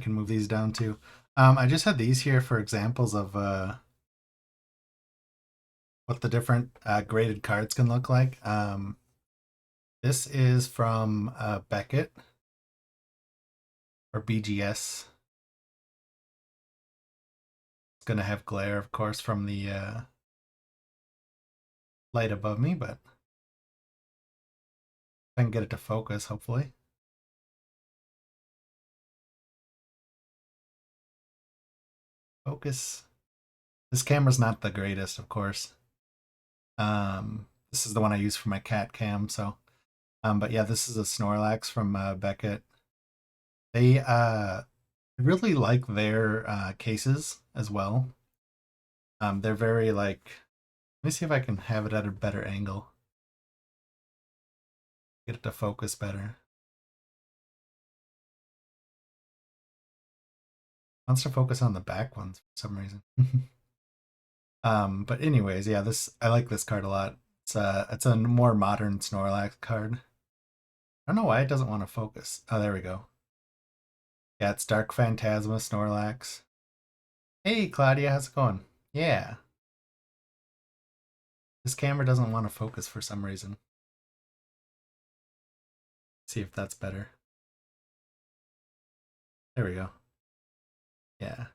can move these down too. I just had these here for examples of what the different graded cards can look like. This is from Beckett or BGS. It's gonna have glare, of course, from the light above me, but I can get it to focus, hopefully. Focus. This camera's not the greatest, of course. This is the one I use for my cat cam, so. But yeah, this is a Snorlax from Beckett. They really like their cases as well. They're very like. Let me see if I can have it at a better angle. Get it to focus better. Wants to focus on the back ones for some reason. But anyways, yeah, I like this card a lot. It's a more modern Snorlax card. I don't know why it doesn't want to focus. Oh, there we go. Yeah, it's Dark Phantasma Snorlax. Hey, Claudia, how's it going? Yeah. This camera doesn't want to focus for some reason. See if that's better. There we go. Yeah.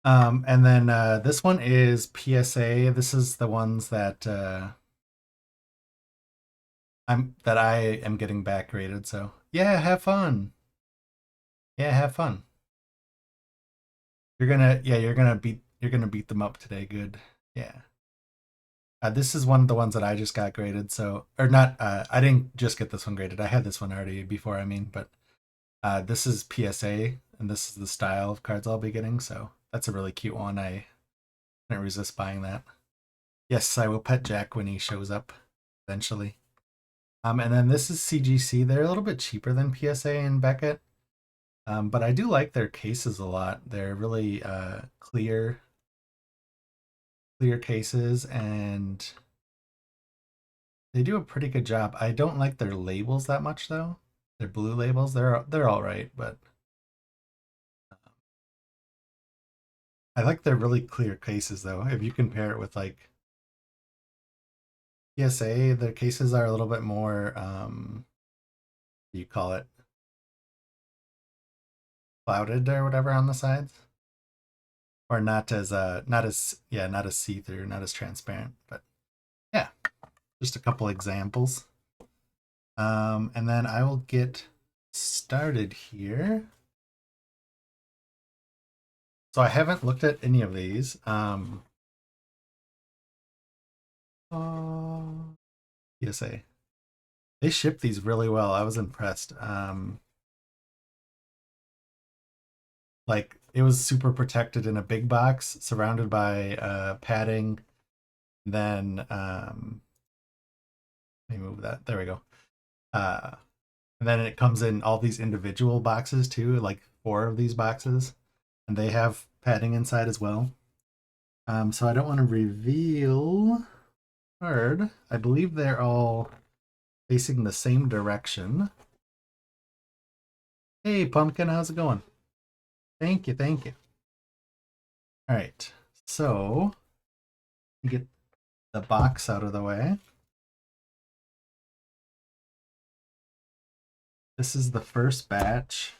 And then this one is PSA. This is the ones that I am getting back rated. So yeah, have fun. Yeah, have fun. You're gonna beat them up today. Good. Yeah. This is one of the ones that I just got graded. So or not. I didn't just get this one graded. I had this one already before. I mean, but this is PSA, and this is the style of cards I'll be getting. So that's a really cute one. I couldn't resist buying that. Yes, I will pet Jack when he shows up eventually. And then this is CGC. They're a little bit cheaper than PSA and Beckett. But I do like their cases a lot. They're really clear cases, and they do a pretty good job. I don't like their labels that much though. Their blue labels, they're all right, but I like their really clear cases though. If you compare it with like PSA, their cases are a little bit more what do you call it? Clouded or whatever on the sides. Or not as see-through, not as transparent. But yeah, just a couple examples. And then I will get started here. So I haven't looked at any of these. PSA. They ship these really well. I was impressed. Like it was super protected in a big box, surrounded by padding. Then let me move that. There we go. And then it comes in all these individual boxes too, like 4 of these boxes, and they have padding inside as well. So I don't want to reveal card. I believe they're all facing the same direction. Hey, Pumpkin, how's it going? Thank you, thank you. All right, so get the box out of the way. This is the first batch.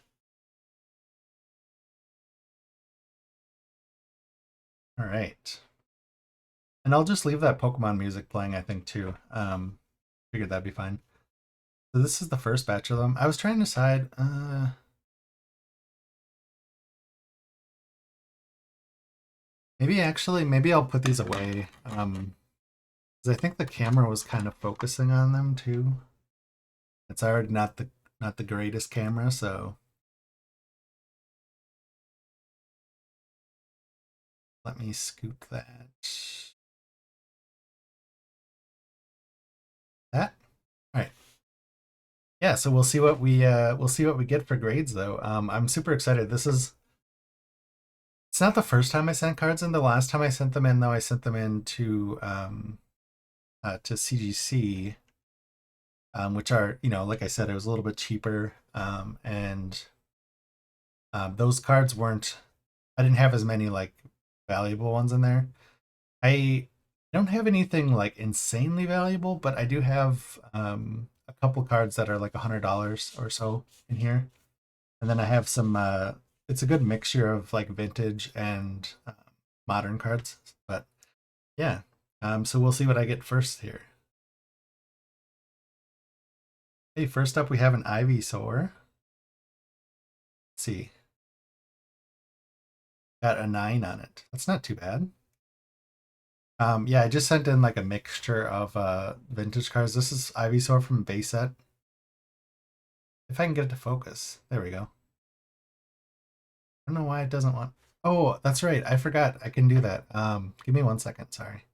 All right. And I'll just leave that Pokemon music playing, I think, too. Figured that'd be fine. So this is the first batch of them. I was trying to decide, maybe I'll put these away. Because I think the camera was kind of focusing on them too. It's already not the greatest camera, so let me scoop that. That? All right. Yeah, so we'll see what we get for grades though. I'm super excited. It's not the first time I sent cards in. The last time I sent them in though, I sent them in to CGC, which are, like I said, it was a little bit cheaper, and Those cards weren't. I didn't have as many like valuable ones in there. I don't have anything like insanely valuable, but I do have a couple cards that are like $100 or so in here, and then I have some. It's a good mixture of like vintage and modern cards, but yeah. So we'll see what I get first here. Hey, first up we have an Ivysaur. Let's see, got a 9 on it. That's not too bad. Yeah, I just sent in like a mixture of vintage cards. This is Ivysaur from base set. If I can get it to focus. There we go. I don't know why it doesn't want. Oh, that's right. I forgot. I can do that. Give me 1 second. Sorry.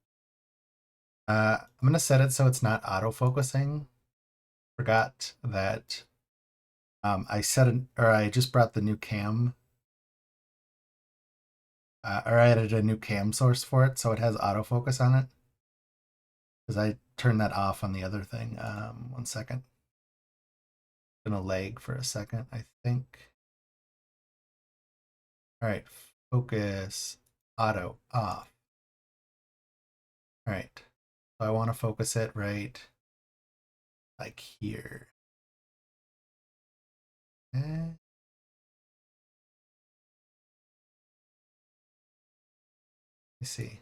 I'm gonna set it so it's not auto-focusing. Forgot that I set it, or I just brought the new cam, or I added a new cam source for it, so it has autofocus on it. Because I turned that off on the other thing. 1 second. Gonna lag for a second, I think. All right, focus, auto, off. All right, so I want to focus it right like here. Let me see.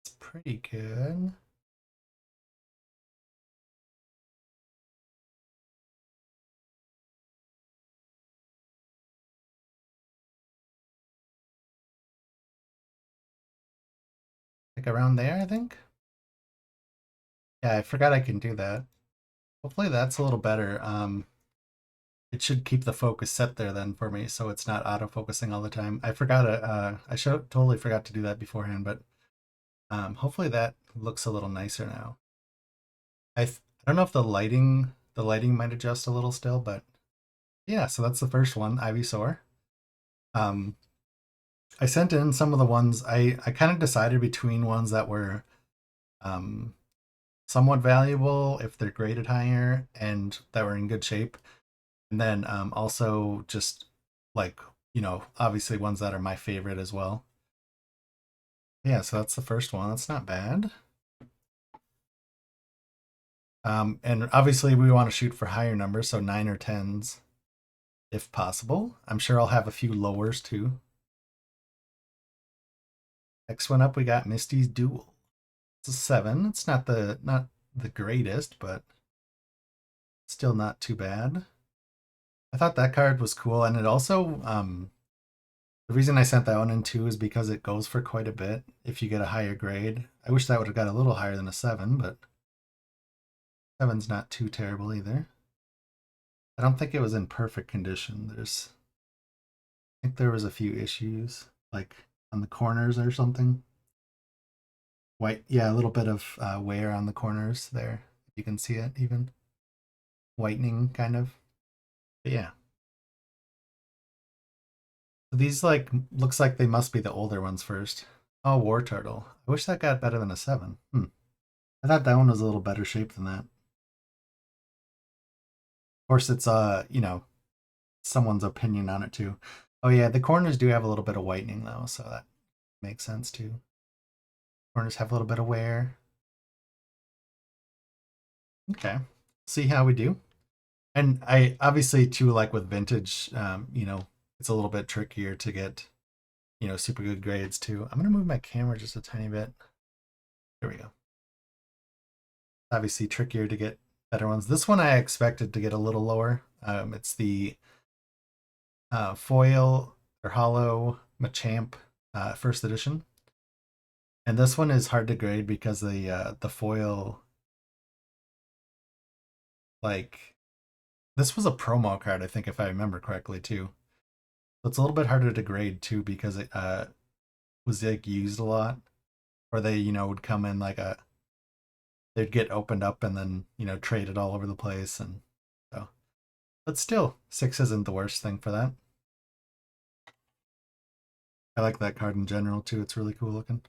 It's pretty good. Like around there, I think. Yeah, I forgot I can do that. Hopefully that's a little better. It should keep the focus set there then for me, so it's not auto-focusing all the time. I forgot it. I totally forgot to do that beforehand, but hopefully that looks a little nicer now. I don't know if the lighting might adjust a little still, but yeah. So that's the first one, Ivysaur. Um, I sent in some of the ones I kind of decided between ones that were um somewhat valuable if they're graded higher and that were in good shape, and then also just like obviously ones that are my favorite as well. Yeah, so that's the first one. That's not bad. And obviously we want to shoot for higher numbers, so 9 or 10s if possible. I'm sure I'll have a few lowers too. Next one up, we got Misty's Duel. It's a 7. It's not the greatest, but still not too bad. I thought that card was cool, and it also the reason I sent that one in too is because it goes for quite a bit if you get a higher grade. I wish that would have got a little higher than a 7, but 7's not too terrible either. I don't think it was in perfect condition. I think there was a few issues, like on the corners or something. White, yeah, a little bit of wear on the corners there. You can see it even whitening kind of. But yeah. So these like looks like they must be the older ones first. Oh, War Turtle. I wish that got better than a 7. I thought that one was a little better shape than that. Of course, it's someone's opinion on it too. Oh yeah, the corners do have a little bit of whitening though, so that makes sense too. Corners have a little bit of wear. Okay, see how we do. And I obviously too like with vintage, it's a little bit trickier to get, super good grades too. I'm gonna move my camera just a tiny bit. There we go. Obviously trickier to get better ones. This one I expected to get a little lower. It's the foil or hollow Machamp first edition, and this one is hard to grade because the foil, like, this was a promo card, I think, if I remember correctly too. So it's a little bit harder to grade too because it was like used a lot, or they would come in like they'd get opened up and then traded all over the place, and so. But still, 6 isn't the worst thing for that. I like that card in general too. It's really cool looking.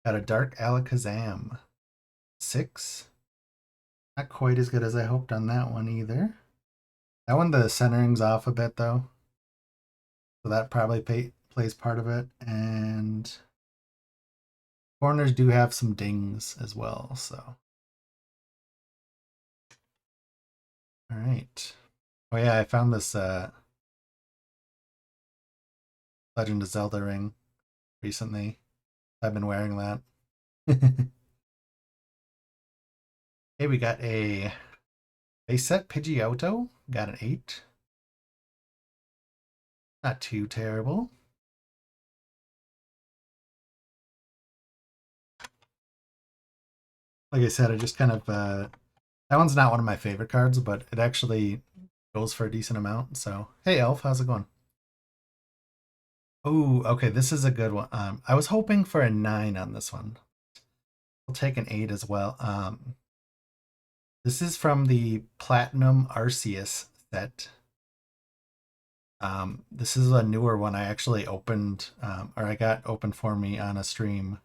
Got a Dark Alakazam. 6. Not quite as good as I hoped on that one either. That one, the centering's off a bit though. So that probably plays part of it. And corners do have some dings as well, so. All right. Oh yeah, I found this Legend of Zelda ring recently. I've been wearing that. Hey, we got a base set Pidgeotto. Got an 8. Not too terrible. Like I said, I just kind of that one's not one of my favorite cards, but it actually goes for a decent amount. So hey, Elf, how's it going? Oh, okay, this is a good one. I was hoping for a 9 on this one. I'll take an 8 as well. This is from the Platinum Arceus set. This is a newer one I actually opened, or I got opened for me on a stream.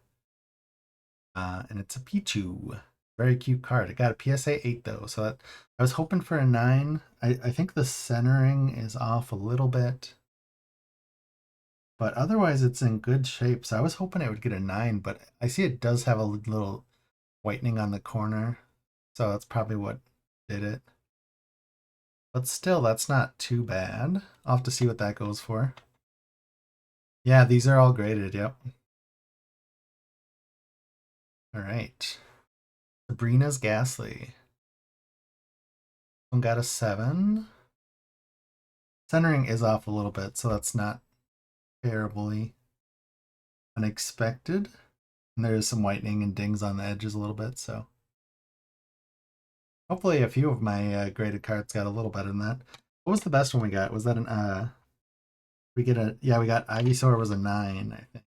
And it's a Pichu. Very cute card. It got a PSA 8 though, so I was hoping for a 9. I think the centering is off a little bit. But otherwise it's in good shape. So I was hoping it would get a 9, but I see it does have a little whitening on the corner. So that's probably what did it. But still, that's not too bad. I'll have to see what that goes for. Yeah, these are all graded, yep. All right. Sabrina's Ghastly. One got a 7. Centering is off a little bit, so that's not terribly unexpected. And there's some whitening and dings on the edges a little bit, so hopefully a few of my graded cards got a little better than that. What was the best one we got? Was that an we got Ivysaur was a 9, I think.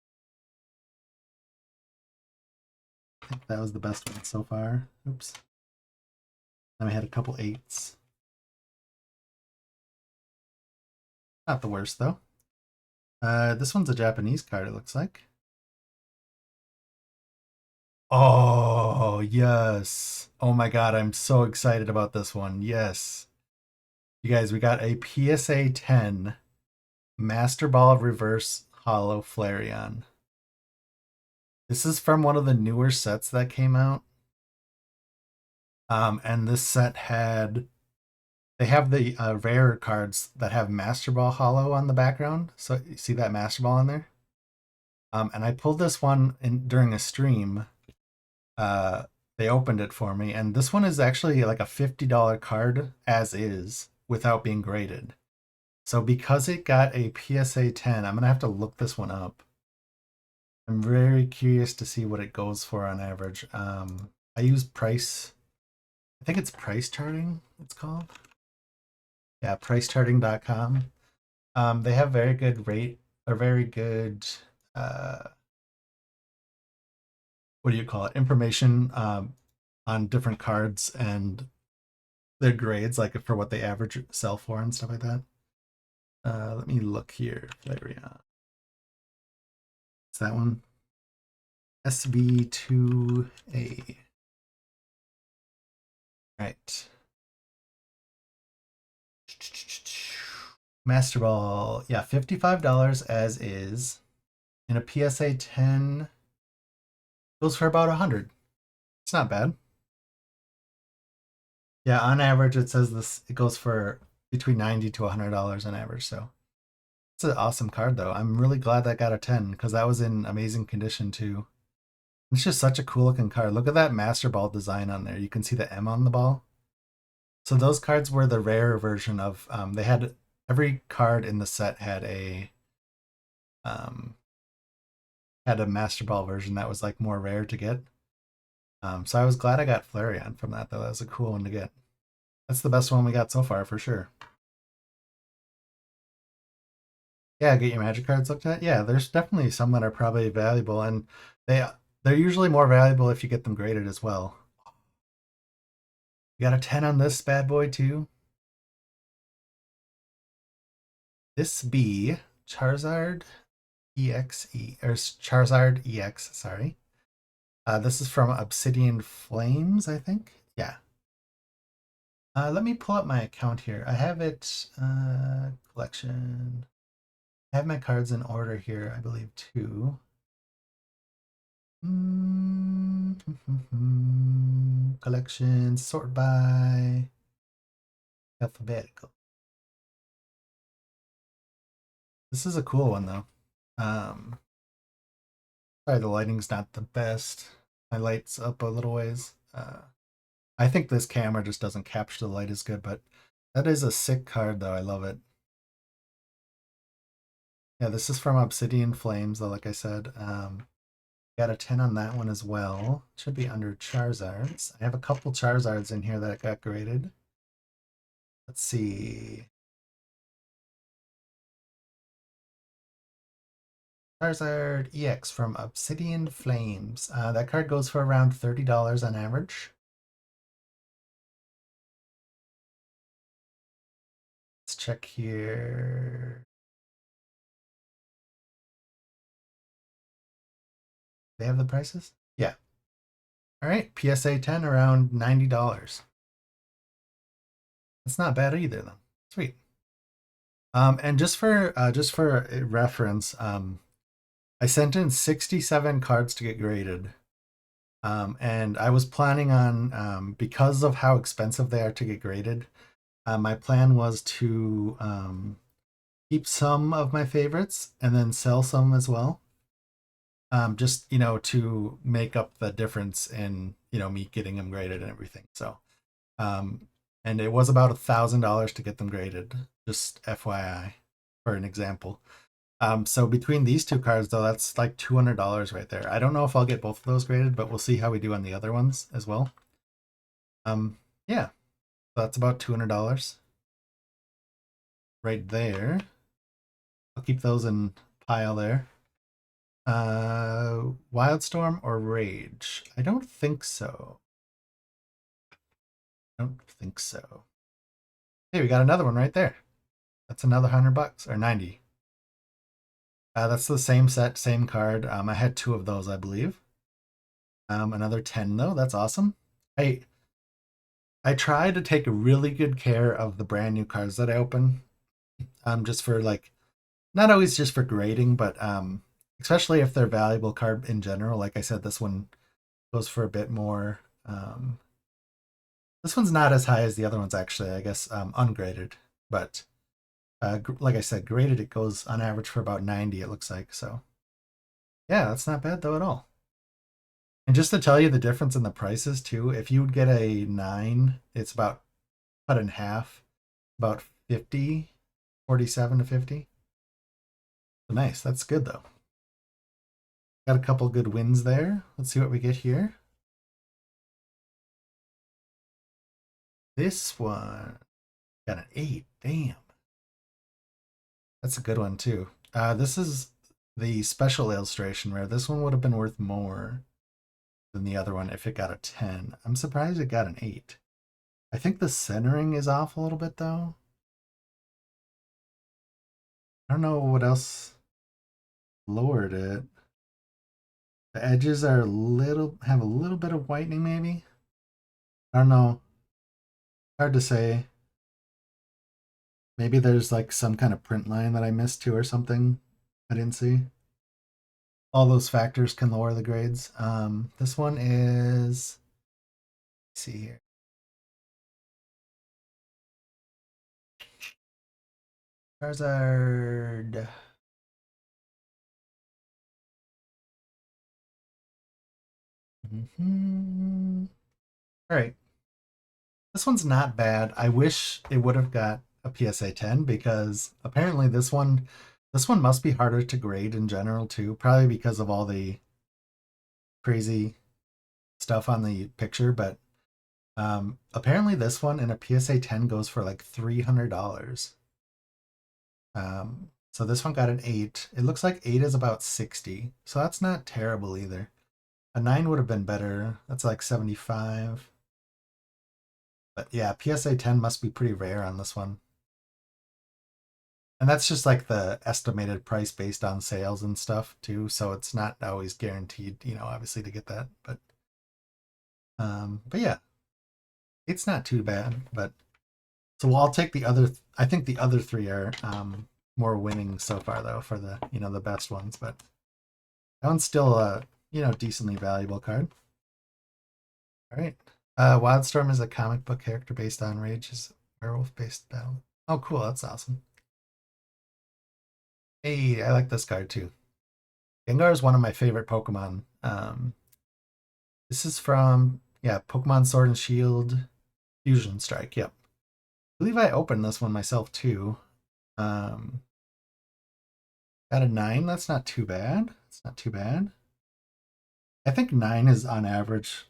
I think that was the best one so far. Oops. Then we had a couple 8s. Not the worst though. This one's a Japanese card, it looks like. Oh, yes. Oh my god, I'm so excited about this one. Yes. You guys, we got a PSA10 Master Ball Reverse Hollow Flareon. This is from one of the newer sets that came out. And this set they have the rare cards that have Master Ball Hollow on the background. So you see that Master Ball in there? And I pulled this one during a stream. They opened it for me, and this one is actually like a $50 card as is without being graded. So because it got a PSA 10, I'm gonna have to look this one up. I'm very curious to see what it goes for on average. I use price. I think it's price charting. It's called. Yeah, pricecharting.com. They have very good rate or very good what do you call it? Information on different cards and their grades, like for what they average sell for and stuff like that. Let me look here. Flareon. It's that one. SB2A. Right. Master Ball. Yeah, $55 as is. And a PSA 10 goes for about 100. It's not bad. Yeah, on average it says it goes for between $90 to $100 on average, so it's an awesome card though. I'm really glad that got a 10 because that was in amazing condition too. It's just such a cool looking card. Look at that Master Ball design on there. You can see the M on the ball. So those cards were the rare version of they had every card in the set um had a Master Ball version that was like more rare to get. So I was glad I got Flareon from that though. That was a cool one to get. That's the best one we got so far for sure. Yeah, get your magic cards looked at. Yeah, there's definitely some that are probably valuable, and they're usually more valuable if you get them graded as well. You got a 10 on this bad boy too. This B Charizard. EXE, or Charizard EX, sorry. This is from Obsidian Flames, I think. Yeah. Let me pull up my account here. I have it, collection. I have my cards in order here, I believe, too. Collection, sort by alphabetical. This is a cool one, though. Sorry, the lighting's not the best. My light's up a little ways. I think this camera just doesn't capture the light as good, but that is a sick card, though. I love it. Yeah, this is from Obsidian Flames, though, like I said. Got a 10 on that one as well. Should be under Charizards. I have a couple Charizards in here that got graded. Let's see. Charizard EX from Obsidian Flames. That card goes for around $30 on average. Let's check here. They have the prices? Yeah. All right, PSA 10 around $90. That's not bad either, though. Sweet. And just for reference, I sent in 67 cards to get graded. And I was planning on, because of how expensive they are to get graded, my plan was to keep some of my favorites and then sell some as well. Just, to make up the difference in, me getting them graded and everything. So, and it was about $1,000 to get them graded, just FYI, for an example. So between these two cards, though, that's like $200 right there. I don't know if I'll get both of those graded, but we'll see how we do on the other ones as well. Yeah, so that's about $200 right there. I'll keep those in pile there. Wildstorm or Rage? I don't think so. I don't think so. Hey, we got another one right there. That's another $100 or 90. That's the same set, same card. I had two of those, I believe. Another 10 though. That's awesome. I try to take really good care of the brand new cards that I open. Just for not always just for grading, but especially if they're valuable card in general. Like I said, this one goes for a bit more. This one's not as high as the other ones, actually, I guess, ungraded. But like I said, graded, it goes on average for about 90, it looks like. So yeah, that's not bad though at all. And just to tell you the difference in the prices too, if you would get a 9, it's about cut in half, about 50, 47 to 50. So nice, that's good though. Got a couple good wins there. Let's see what we get here. This one got an 8. Damn. That's a good one too. This is the special illustration rare. This one would have been worth more than the other one if it got a 10. I'm surprised it got an 8. I think the centering is off a little bit though. I don't know what else lowered it. The edges are have a little bit of whitening maybe. I don't know. Hard to say. Maybe there's like some kind of print line that I missed too or something I didn't see. All those factors can lower the grades. This one is, let's see here. Charizard. All right. This one's not bad. I wish it would have got a PSA 10 because apparently this one must be harder to grade in general too, probably because of all the crazy stuff on the picture, but apparently this one in a PSA 10 goes for like $300. So this one got an 8. It looks like 8 is about 60, so that's not terrible either. A 9 would have been better. That's like 75. But yeah, PSA 10 must be pretty rare on this one. And that's just like the estimated price based on sales and stuff too. So it's not always guaranteed, obviously to get that. But yeah, it's not too bad. But so I'll take the other. I think the other three are more winning so far though for the best ones. But that one's still a decently valuable card. All right. Wildstorm is a comic book character based on Rage's werewolf-based battle. Oh, cool. That's awesome. Hey, I like this card too. Gengar is one of my favorite Pokemon. This is from Pokemon Sword and Shield Fusion Strike. Yep. I believe I opened this one myself too. Um, got a 9. That's not too bad. It's not too bad. I think 9 is on average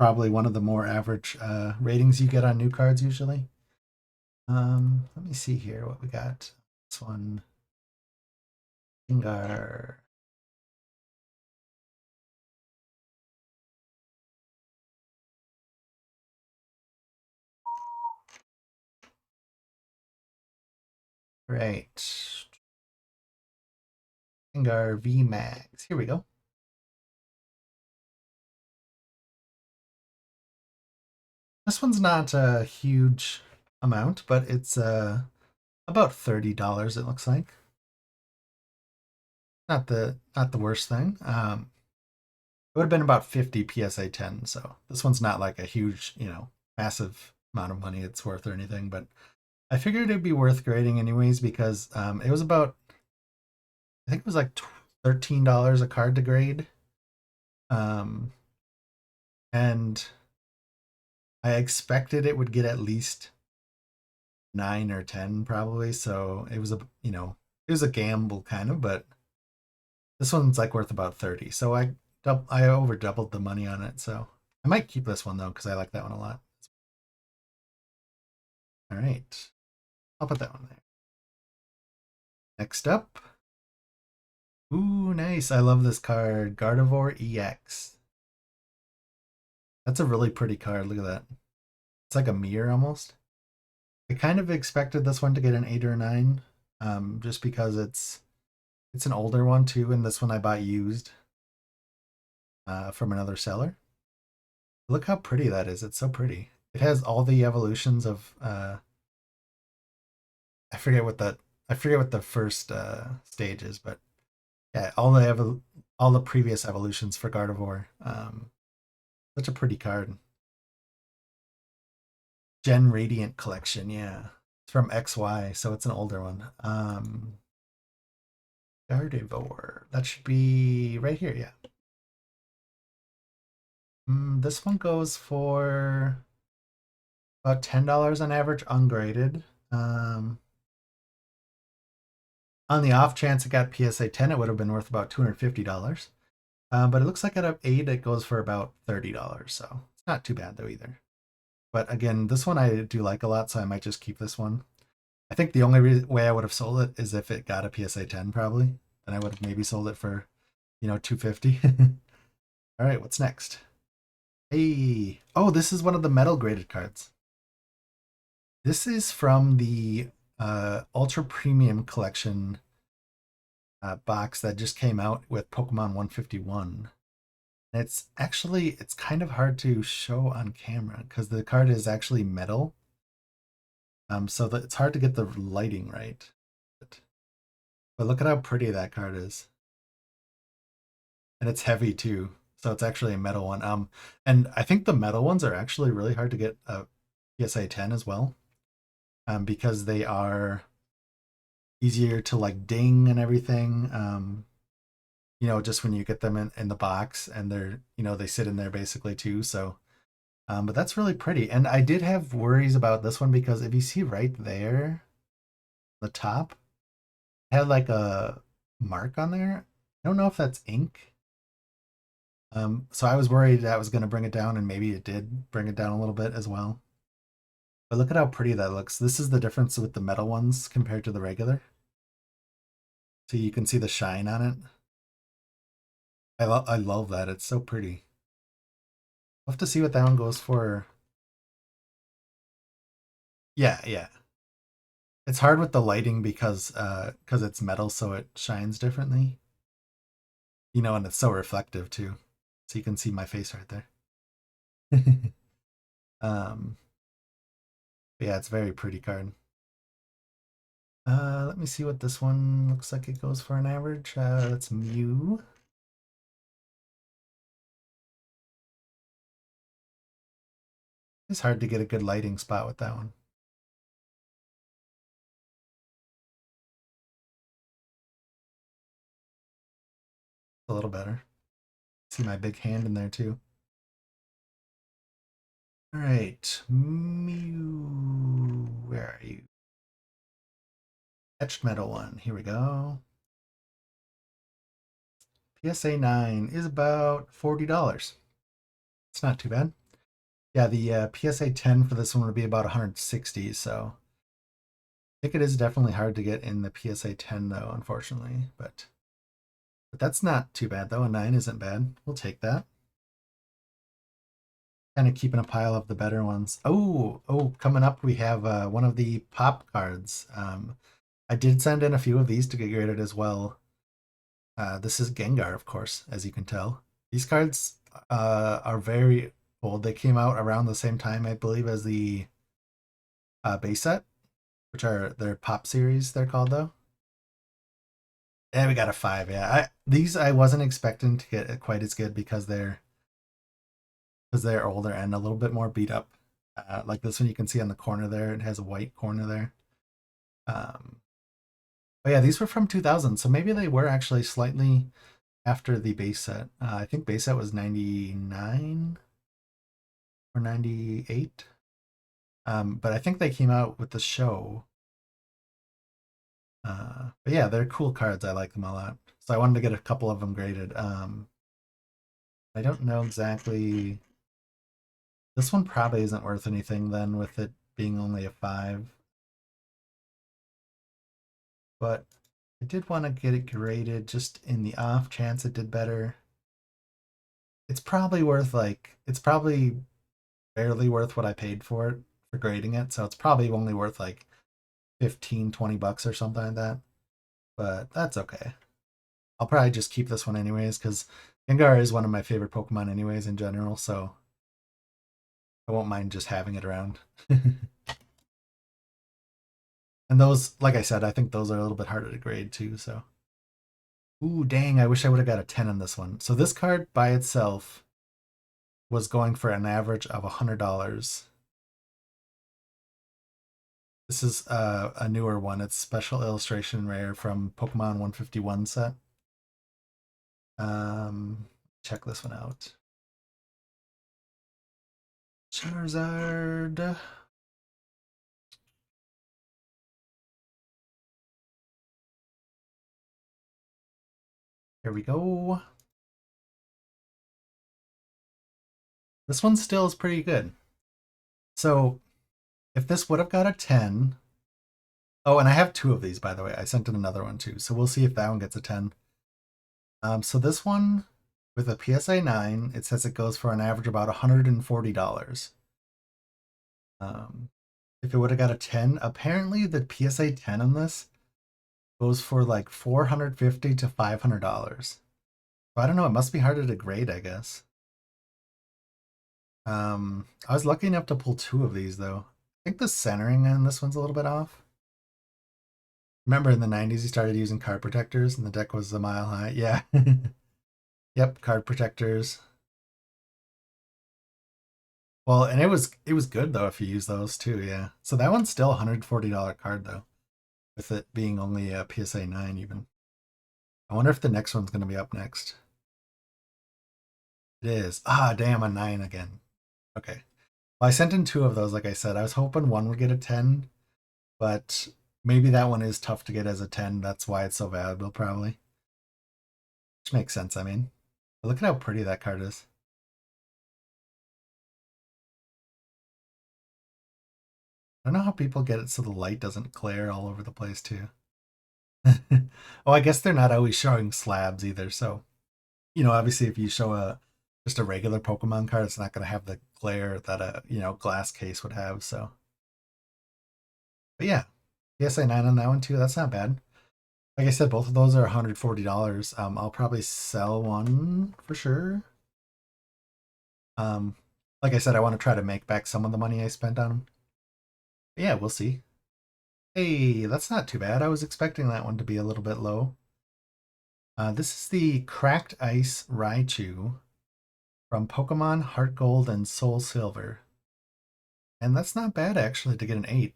probably one of the more average ratings you get on new cards usually. Let me see here what we got. This one. Gengar. Right. Gengar V Max. Here we go. This one's not a huge amount, but it's about $30. It looks like not the worst thing. It would have been about 50 PSA10. So this one's not like a huge, massive amount of money it's worth or anything. But I figured it'd be worth grading anyways because it was about I think it was like $13 a card to grade. Um, and I expected it would get at least 9 or 10 probably. So it was a gamble kind of, but this one's like worth about 30. So I over doubled the money on it. So I might keep this one though because I like that one a lot. All right, I'll put that one there. Next up, ooh, nice. I love this card, Gardevoir EX. That's a really pretty card. Look at that. It's like a mirror almost. I kind of expected this one to get an 8 or 9, just because it's an older one too, and this one I bought used from another seller. Look how pretty that is. It's so pretty. It has all the evolutions of I forget what the first stage is, but yeah, all the previous evolutions for Gardevoir. Such a pretty card. Gen Radiant collection, yeah. It's from XY, so it's an older one. Gardevoir. That should be right here, yeah. This one goes for about $10 on average, ungraded. On the off chance it got PSA 10, it would have been worth about $250. But it looks like at 8, it goes for about $30. So it's not too bad though either. But again, this one I do like a lot, so I might just keep this one. I think the only way I would have sold it is if it got a PSA 10 probably. Then I would have maybe sold it for, $250. All right, what's next? Hey, oh, this is one of the metal graded cards. This is from the Ultra Premium Collection box that just came out with Pokemon 151. It's kind of hard to show on camera because the card is actually metal. So that it's hard to get the lighting right. But look at how pretty that card is. And it's heavy too. So it's actually a metal one. And I think the metal ones are actually really hard to get a PSA 10 as well. Because they are easier to like ding and everything. Just when you get them in the box and they sit in there basically too. So, but that's really pretty. And I did have worries about this one because if you see right there, the top had like a mark on there. I don't know if that's ink. So I was worried that was going to bring it down, and maybe it did bring it down a little bit as well. But look at how pretty that looks. This is the difference with the metal ones compared to the regular. So you can see the shine on it. I love that. It's so pretty. We'll have to see what that one goes for. Yeah, yeah. It's hard with the lighting because it's metal, so it shines differently. And it's so reflective too, so you can see my face right there. um, yeah, it's a very pretty card. Let me see what this one looks like. It goes for an average. That's Mew. It's hard to get a good lighting spot with that one. A little better. See my big hand in there too. All right, Mew. Where are you? Etched metal one. Here we go. PSA9 is about $40. It's not too bad. Yeah, the PSA10 for this one would be about 160. So I think it is definitely hard to get in the PSA10 though, unfortunately. But that's not too bad though. A 9 isn't bad. We'll take that. Kind of keeping a pile of the better ones. Oh, coming up we have one of the pop cards. I did send in a few of these to get graded as well. This is Gengar, of course, as you can tell. These cards are very old. They came out around the same time, I believe, as the base set, which are their pop series, they're called though. And we got a 5, yeah. These I wasn't expecting to get quite as good because they're older and a little bit more beat up. Like this one you can see on the corner there, it has a white corner there. Um, but yeah, these were from 2000, so maybe they were actually slightly after the base set. I think base set was 99 or 98. But I think they came out with the show. But yeah, they're cool cards. I like them a lot. So I wanted to get a couple of them graded. I don't know exactly. This one probably isn't worth anything then, with it being only a 5. But I did want to get it graded just in the off chance it did better. It's probably barely worth what I paid for it for grading it. So it's probably only worth like 15, $20 or something like that. But that's okay. I'll probably just keep this one anyways because Gengar is one of my favorite Pokemon anyways in general, so I won't mind just having it around. And those, like I said, I think those are a little bit harder to grade too, so. Ooh, dang, I wish I would have got a 10 on this one. So this card by itself was going for an average of $100. This is a newer one. It's special illustration rare from Pokemon 151 set. Check this one out. Charizard. Here we go. This one still is pretty good. So if this would have got a 10. Oh, and I have 2 of these, by the way. I sent in another one too. So we'll see if that one gets a 10. So this one with a PSA 9, it says it goes for an average about $140. If it would have got a 10, apparently the PSA 10 on this goes for like $450 to $500. So I don't know, it must be harder to grade, I guess. I was lucky enough to pull 2 of these though. I think the centering on this one's a little bit off. Remember in the 90s, he started using card protectors and the deck was a mile high? Yeah. Yep, card protectors. Well, and it was good though if you use those too, yeah. So that one's still a $140 card though, with it being only a PSA 9 even. I wonder if the next one's gonna be up next. It is. Ah, damn, a 9 again. Okay. Well, I sent in 2 of those, like I said. I was hoping one would get a 10, but maybe that one is tough to get as a 10. That's why it's so valuable, probably. Which makes sense, I mean. But look at how pretty that card is. I don't know how people get it so the light doesn't glare all over the place, too. Oh, I guess they're not always showing slabs either, so obviously if you show just a regular Pokemon card, it's not going to have the glare that a glass case would have. So, but yeah, PSA 9 on that one too. That's not bad. Like I said, both of those are $140. I'll probably sell one for sure. Um, like I said, I want to try to make back some of the money I spent on them. But yeah, we'll see. Hey, that's not too bad. I was expecting that one to be a little bit low. This is the Cracked Ice Raichu from Pokemon Heart Gold and Soul Silver. And that's not bad actually to get an 8.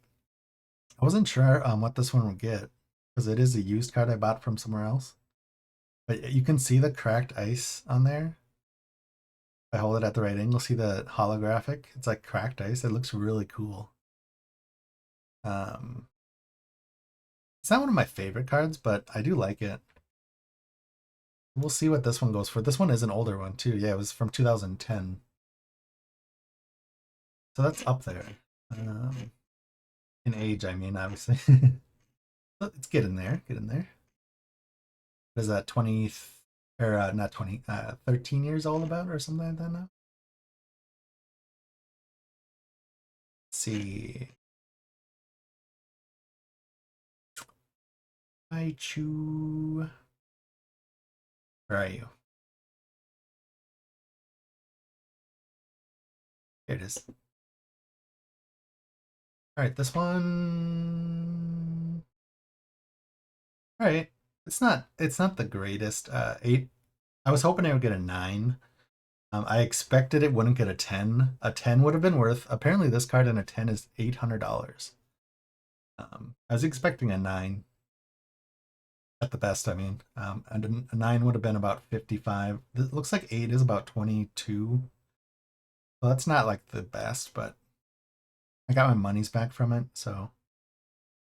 I wasn't sure what this one would get because it is a used card I bought from somewhere else. But you can see the cracked ice on there. If I hold it at the right angle, see the holographic? It's like cracked ice. It looks really cool. Um, it's not one of my favorite cards, but I do like it. We'll see what this one goes for. This one is an older one too. Yeah, it was from 2010. So that's up there. In age, I mean, obviously. Let's get in there. Get in there. What is that, 20, or not 20, 13 years old about or something like that now? Let's see. Raichu. Where are you? Here it is. All right, this one. All right, it's not the greatest. 8. I was hoping I would get a 9. I expected it wouldn't get a 10. A 10 would have been worth. Apparently, this card in a 10 is $800. I was expecting a 9 at the best. I mean, and a 9 would have been about 55. It looks like 8 is about 22. Well, that's not like the best, but I got my money's back from it, so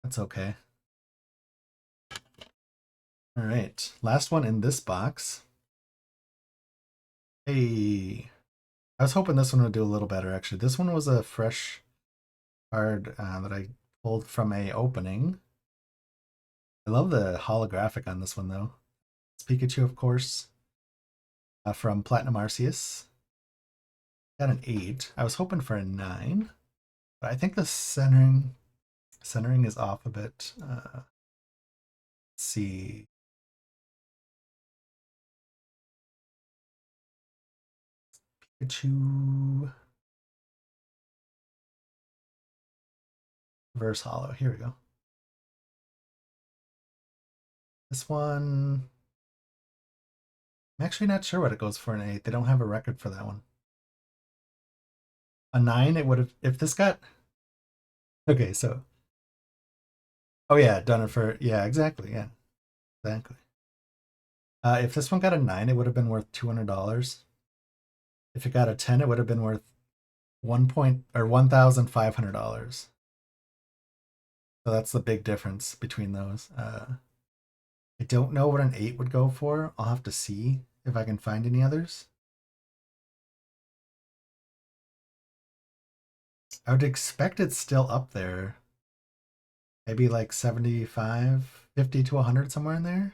that's okay. All right, last one in this box. Hey, I was hoping this one would do a little better, actually. This one was a fresh card that I pulled from a opening. I love the holographic on this one, though. It's Pikachu, of course, from Platinum Arceus. Got an 8. I was hoping for a 9, but I think the centering is off a bit. Let's see. Pikachu. Reverse hollow. Here we go. This one, I'm actually not sure what it goes for an 8. They don't have a record for that one. A 9, it would have, if this got, okay, so, oh yeah, done it for, yeah, exactly, yeah, exactly. If this one got a 9, it would have been worth $200. If it got a 10, it would have been worth $1,500. So that's the big difference between those. I don't know what an 8 would go for. I'll have to see if I can find any others. I would expect it's still up there. Maybe like 75, 50 to 100, somewhere in there.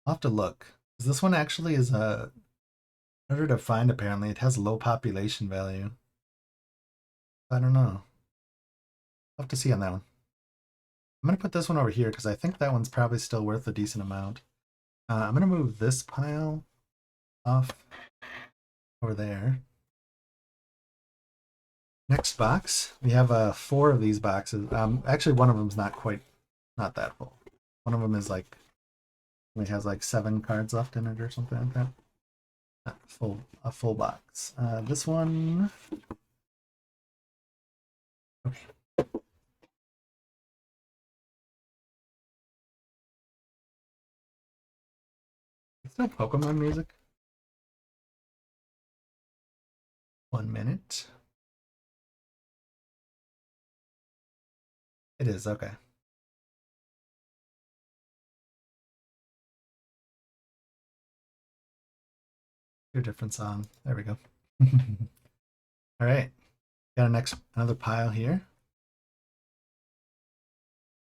I'll have to look. 'Cause this one actually is harder to find, apparently. It has low population value. I don't know. I'll have to see on that one. I'm going to put this one over here because I think that one's probably still worth a decent amount. I'm going to move this pile off over there. Next box, we have 4 of these boxes. Actually, one of them's not that full. One of them is like, only has like 7 cards left in it or something like that. Not a full box. This one, okay. It's no Pokemon music. 1 minute. It is, okay. A different song. There we go. All right. Got another pile here.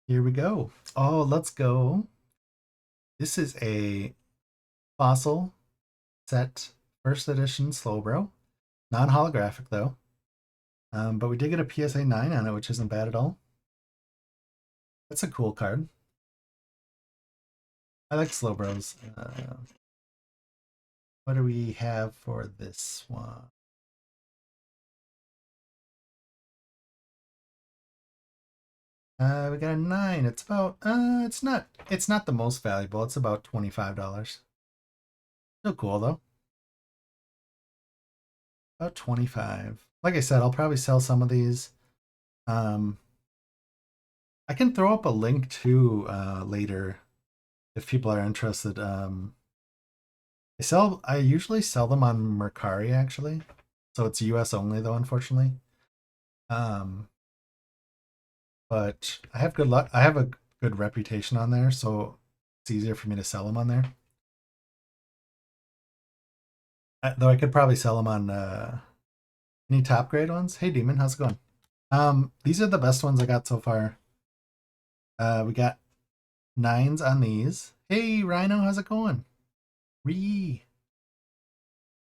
Here we go. Oh, let's go. This is a Fossil set first edition Slowbro. Non-holographic though. But we did get a PSA 9 on it, which isn't bad at all. That's a cool card. I like Slowbros. What do we have for this one? We got a 9. It's about it's not the most valuable. It's about $25. Still cool though. About 25. Like I said, I'll probably sell some of these. Um I can throw up a link to later if people are interested. I usually sell them on Mercari actually. So it's US only though, unfortunately. Um but I have good luck. I have a good reputation on there, so it's easier for me to sell them on there. Though I could probably sell them on any top grade ones. Hey Demon, how's it going? These are the best ones I got so far. We got 9s on these. Hey Rhino, how's it going? Ree.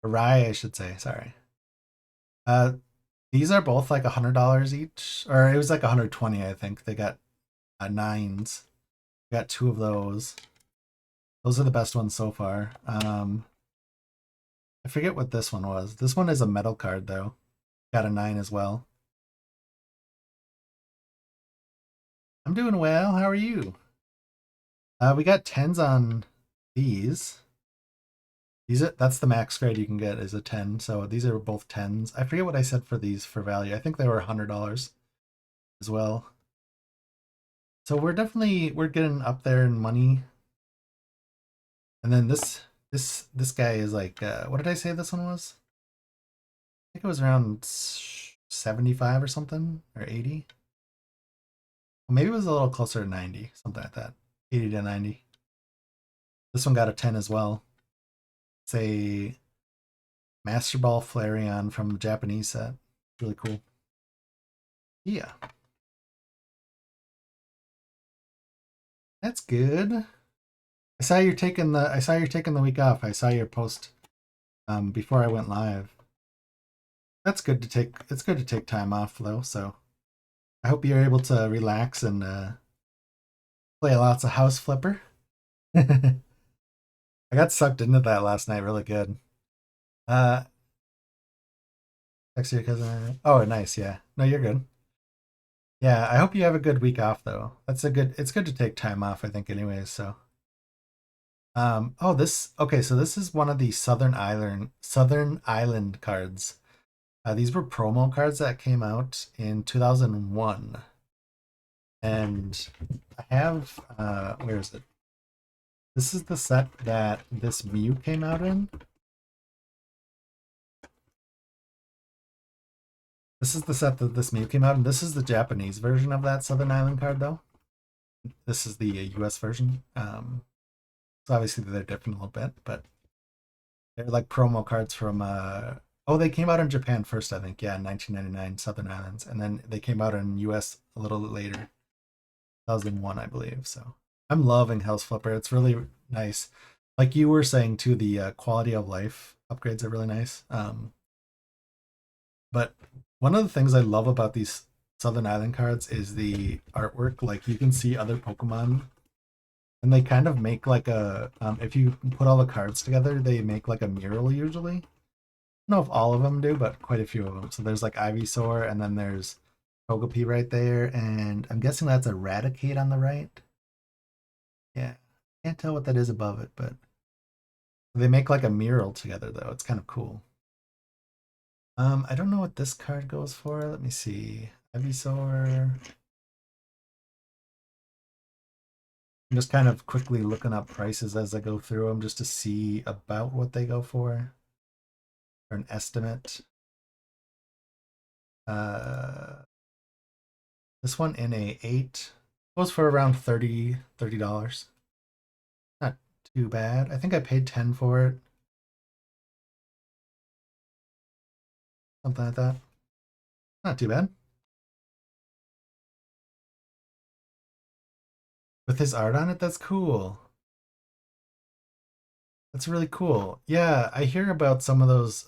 Rye, I should say, sorry. Uh these are both like $100 each. Or it was like 120, I think. They got 9s. We got 2 of those. Those are the best ones so far. I forget what this one was. This one is a metal card though. Got a 9 as well. I'm doing well. How are you? We got 10s on these. That's the max grade you can get is a 10. So these are both 10s. I forget what I said for these for value. I think they were $100 as well. So we're getting up there in money. And then this guy is like what did I say this one was? I think it was around 75 or something or 80. Well, maybe it was a little closer to 90, something like that. 80 to 90. This one got a 10 as well. It's a Master Ball Flareon from the Japanese set. Really cool. Yeah. That's good. I saw you're taking the week off. I saw your post before I went live. That's good to take it's good to take time off though, so I hope you're able to relax and play lots of House Flipper. I got sucked into that last night really good. Uh Text your cousin. Oh, nice, yeah. No, you're good. Yeah, I hope you have a good week off though. It's good to take time off, I think anyways, so. So this is one of the Southern Island cards. These were promo cards that came out in 2001. And I have where is it? This is the set that this Mew came out in. This is the set that this Mew came out in. This is the Japanese version of that Southern Island card though. This is the US version. So obviously they're different a little bit, but they're like promo cards from oh, they came out in Japan first, I think. Yeah, in 1999, Southern Islands, and then they came out in US a little later, 2001, I believe. So I'm loving House Flipper. It's really nice. Like you were saying too, the quality of life upgrades are really nice. But one of the things I love about these Southern Island cards is the artwork. Like you can see other Pokemon, and they kind of make like a if you put all the cards together, they make like a mural usually. I don't know if all of them do, but quite a few of them. So there's like Ivysaur, and then there's Togepi right there, and I'm guessing that's a Raticate on the right. Yeah, can't tell what that is above it, but they make like a mural together though. It's kind of cool. I don't know what this card goes for. Let me see. Ivysaur. I'm just kind of quickly looking up prices as I go through them just to see about what they go for. Or an estimate. This one in a 8 goes for around $30. Not too bad. I think I paid 10 for it. Something like that. Not too bad. With his art on it, that's cool. That's really cool. Yeah, I hear about some of those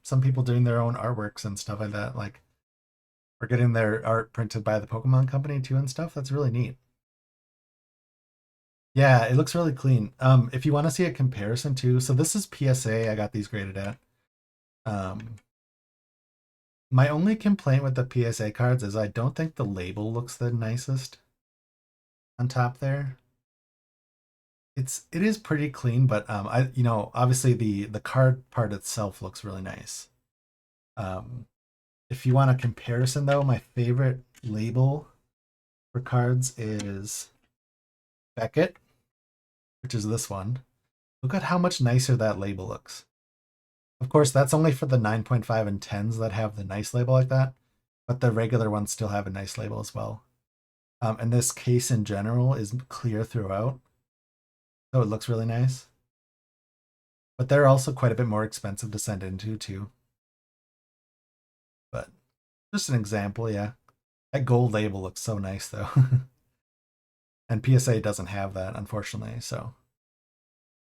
some people doing their own artworks and stuff like that, like or getting their art printed by the Pokemon company too and stuff. That's really neat. Yeah, it looks really clean. If you want to see a comparison too, so this is PSA. I got these graded at. Um, my only complaint with the PSA cards is I don't think the label looks the nicest on top there. It is pretty clean, but obviously the card part itself looks really nice. Um, if you want a comparison though, my favorite label for cards is Beckett, which is this one. Look at how much nicer that label looks. Of course, that's only for the 9.5 and 10s that have the nice label like that, but the regular ones still have a nice label as well. And this case in general is clear throughout, so it looks really nice. But they're also quite a bit more expensive to send into too. But just an example, yeah. That gold label looks so nice though. And PSA doesn't have that, unfortunately, so.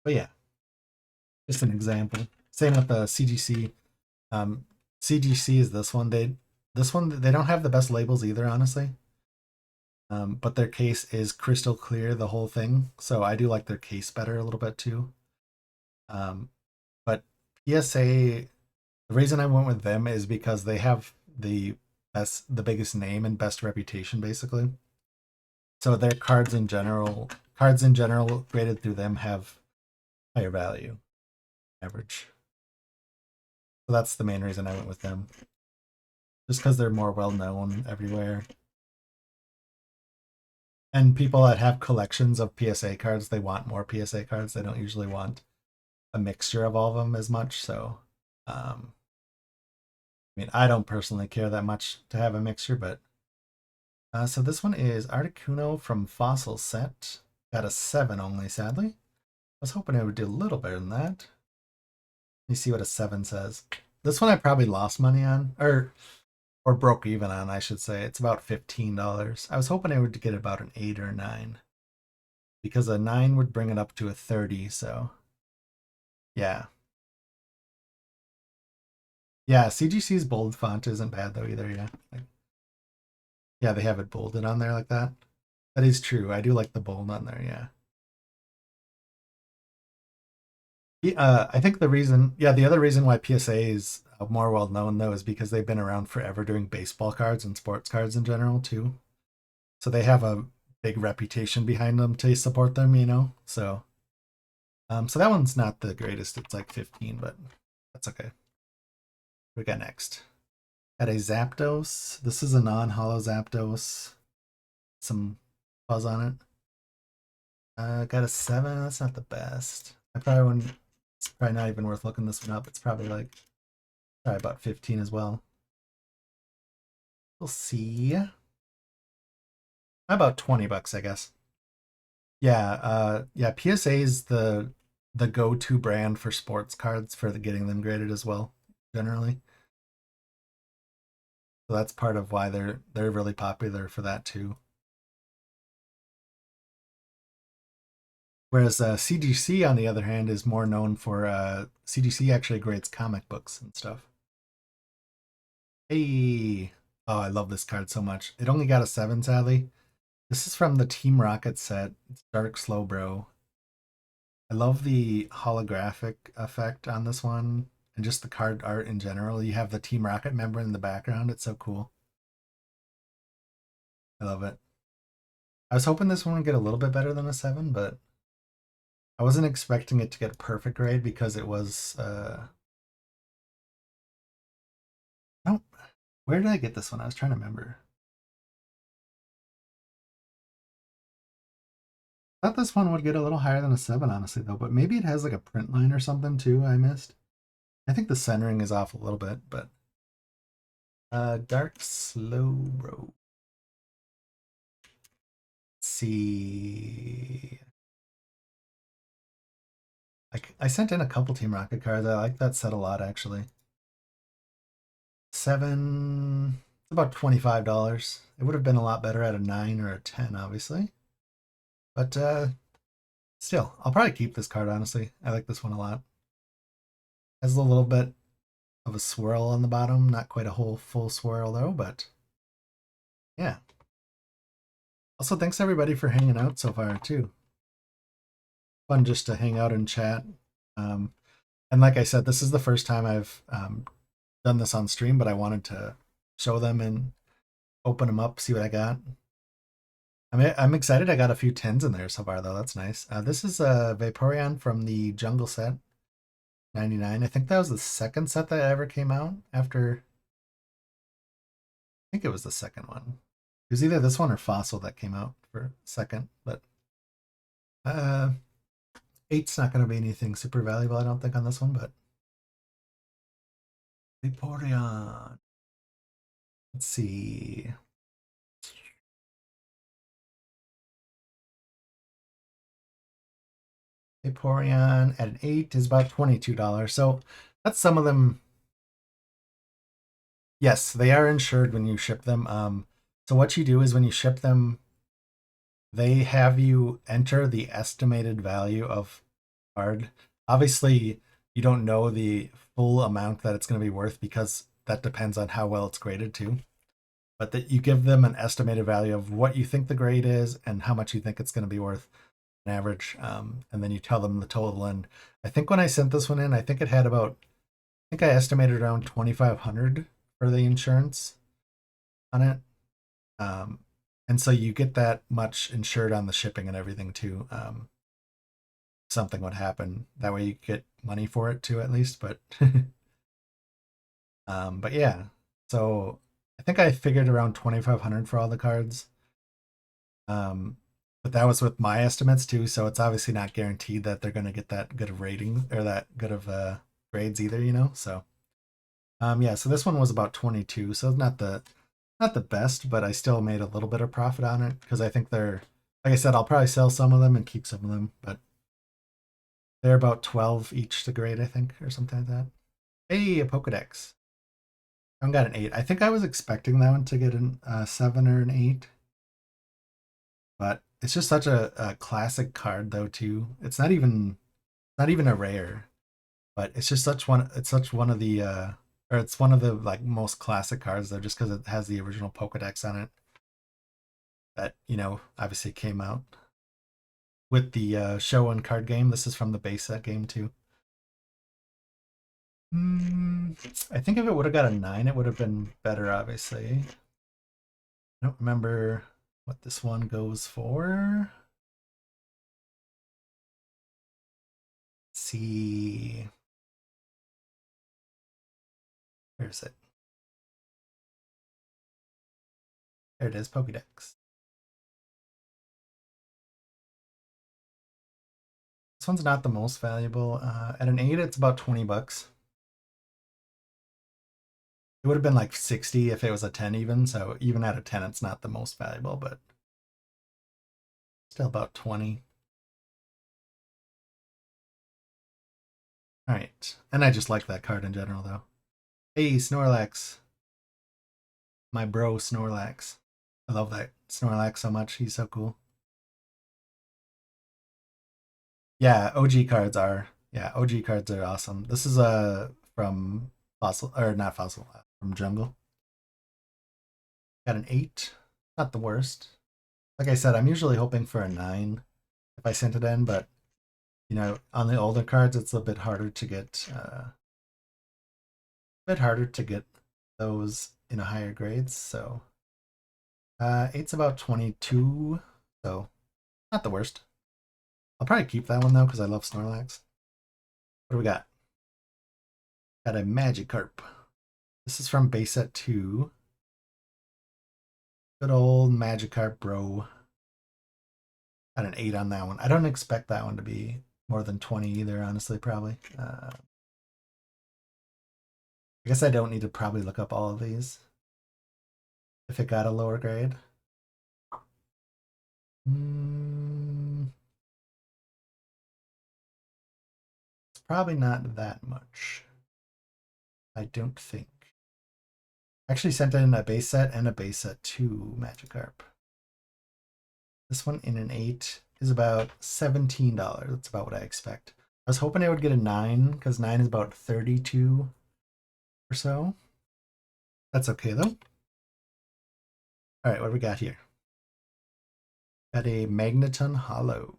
But yeah, just an example. Same with the CGC. CGC is this one. They don't have the best labels either, honestly. But their case is crystal clear, the whole thing. So I do like their case better a little bit too. But PSA, the reason I went with them is because they have the biggest name and best reputation, basically. So their cards in general graded through them have higher value, average. So that's the main reason I went with them. Just because they're more well known everywhere. And people that have collections of PSA cards, they want more PSA cards. They don't usually want a mixture of all of them as much. So, I mean, I don't personally care that much to have a mixture, but so this one is Articuno from Fossil Set. Got a 7 only, sadly. I was hoping it would do a little better than that. Let me see what a 7 says. This one I probably lost money on, or broke even on, I should say. It's about $15. I was hoping I would get about an 8 or a 9. Because a 9 would bring it up to a 30, so yeah. Yeah, CGC's bold font isn't bad though either, yeah. Yeah, they have it bolded on there like that. That is true. I do like the bold on there, yeah. I think the other reason why PSA is more well known though is because they've been around forever doing baseball cards and sports cards in general too. So they have a big reputation behind them to support them, you know. So that one's not the greatest. It's like 15, but that's okay. What we got next? Got a Zapdos. This is a non-hollow Zapdos. Some fuzz on it. Got a 7. That's not the best. I probably wouldn't. It's probably not even worth looking this one up. It's probably about 15 as well. We'll see. How about 20 bucks, I guess. Yeah, PSA is the go-to brand for sports cards for getting them graded as well, generally. So that's part of why they're really popular for that too. Whereas CGC, on the other hand, is more known for CGC actually grades comic books and stuff. Hey, oh, I love this card so much. It only got a 7, sadly. This is from the Team Rocket set. It's Dark Slowbro. I love the holographic effect on this one and just the card art in general. You have the Team Rocket member in the background. It's so cool. I love it. I was hoping this one would get a little bit better than a 7, but I wasn't expecting it to get a perfect grade because it was oh, where did I get this one? I was trying to remember. I thought this one would get a little higher than a 7, honestly, though, but maybe it has like a print line or something too I missed. I think the centering is off a little bit, but Dark Slowbro. Let's see. I sent in a couple Team Rocket cards. I like that set a lot, actually. 7, it's about $25. It would have been a lot better at a 9 or a 10, obviously. But still, I'll probably keep this card, honestly. I like this one a lot. Has a little bit of a swirl on the bottom. Not quite a whole full swirl, though, but yeah. Also, thanks everybody for hanging out so far, too. fun just to hang out and chat. And like I said, this is the first time I've done this on stream, but I wanted to show them and open them up, see what I got. I'm excited. I got a few 10s in there so far, though. That's nice. This is a Vaporeon from the Jungle set, 99. I think that was the second set that ever came out after. I think it was the second one. It was either this one or Fossil that came out for second, but uh, 8's not going to be anything super valuable, I don't think, on this one, but Vaporeon. Let's see. Vaporeon at an 8 is about $22. So that's some of them. Yes, they are insured when you ship them. So what you do is when you ship them, they have you enter the estimated value of card. Obviously, you don't know the full amount that it's going to be worth because that depends on how well it's graded too. But that you give them an estimated value of what you think the grade is and how much you think it's going to be worth, an average, and then you tell them the total. And I think when I sent this one in, I think it had about, I think I estimated around 2,500 for the insurance on it. And so you get that much insured on the shipping and everything too. Something would happen that way you get money for it too, at least. But but yeah, so I think I figured around 2,500 for all the cards. But that was with my estimates too, so it's obviously not guaranteed that they're going to get that good of rating or that good of grades either, you know. So yeah, so this one was about 22, so not the best, but I still made a little bit of profit on it because I think they're, like I said, I'll probably sell some of them and keep some of them, but they're about 12 each to grade, I think, or something like that. Hey, a Pokedex. I haven't got an 8. I think I was expecting that one to get a 7 or an 8. But it's just such a classic card though too. It's not even a rare, but it's just such one of the or it's one of the like most classic cards though, just because it has the original Pokedex on it. That, you know, obviously came out with the show and card game. This is from the base set game too. I think if it would have got a 9, it would have been better, obviously. I don't remember what this one goes for. Let's see. Where is it? There it is, Pokédex. This one's not the most valuable. At an 8, it's about 20 bucks. It would have been like 60 if it was a 10 even, so even at a 10, it's not the most valuable, but still about 20. All right, and I just like that card in general, though. Hey, Snorlax. My bro, Snorlax. I love that Snorlax so much. He's so cool. Yeah, OG cards are. Yeah, OG cards are awesome. This is from Fossil, or not Fossil, from Jungle. Got an 8. Not the worst. Like I said, I'm usually hoping for a 9 if I sent it in, but you know, on the older cards, it's a bit harder to get those in a higher grades. So 8's about 22, so not the worst. I'll probably keep that one though because I love Snorlax. What do we got? Got a Magikarp. This is from base set 2. Good old Magikarp, bro. Got an 8 on that one. I don't expect that one to be more than 20 either, honestly, probably. I guess I don't need to probably look up all of these if it got a lower grade. It's probably not that much. I don't think. Actually sent in a base set and a base set 2 Magikarp. This one in an 8 is about $17. That's about what I expect. I was hoping I would get a 9 because 9 is about 32 or so. That's okay though. All right, what do we got here? Got a Magneton Hollow.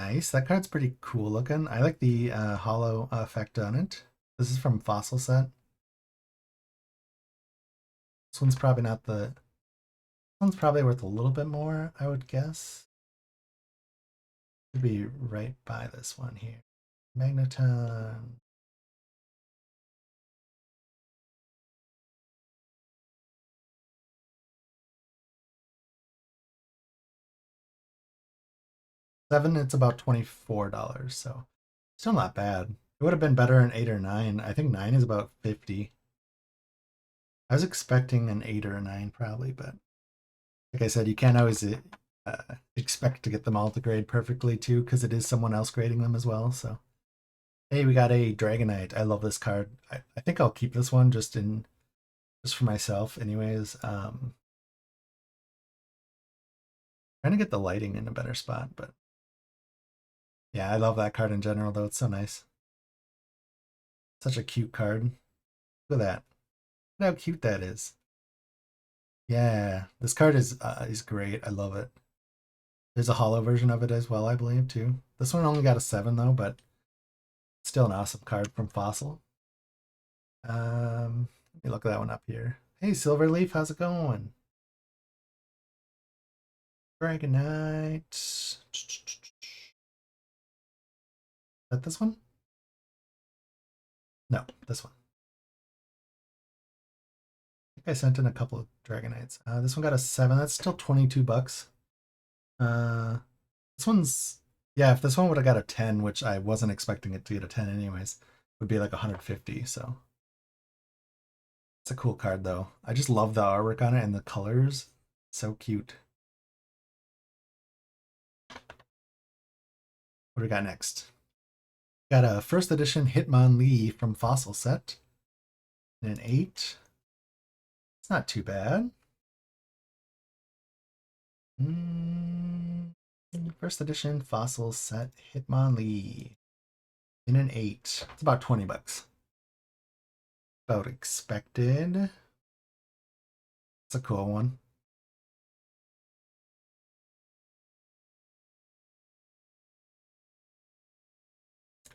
Nice. That card's pretty cool looking. I like the hollow effect on it. This is from Fossil set. This one's probably not the. This one's probably worth a little bit more, I would guess. Should be right by this one here. Magneton. Seven, it's about $24, so still not bad. It would have been better in 8 or 9. I think 9 is about 50. I was expecting an 8 or a 9 probably, but like I said, you can't always expect to get them all to grade perfectly too, because it is someone else grading them as well. So, hey, we got a Dragonite. I love this card. I think I'll keep this one just for myself, anyways. Trying to get the lighting in a better spot, but yeah, I love that card in general, though. It's so nice. Such a cute card. Look at that. Look how cute that is. Yeah, this card is great. I love it. There's a hollow version of it as well, I believe, too. This one only got a 7 though, but still an awesome card from Fossil. Let me look that one up here. Hey, Silverleaf, how's it going? Dragonite. Is that this one? No, this one. I think I sent in a couple of Dragonites. This one got a 7. That's still $22. This one's, yeah, if this one would have got a 10, which I wasn't expecting it to get a 10 anyways, it would be like 150. So it's a cool card though. I just love the artwork on it and the colors. So cute. What do we got next? Got a first edition Hitmonlee from Fossil set. And an 8. It's not too bad. First edition Fossil set Hitmonlee. In an 8. It's about $20. About expected. It's a cool one.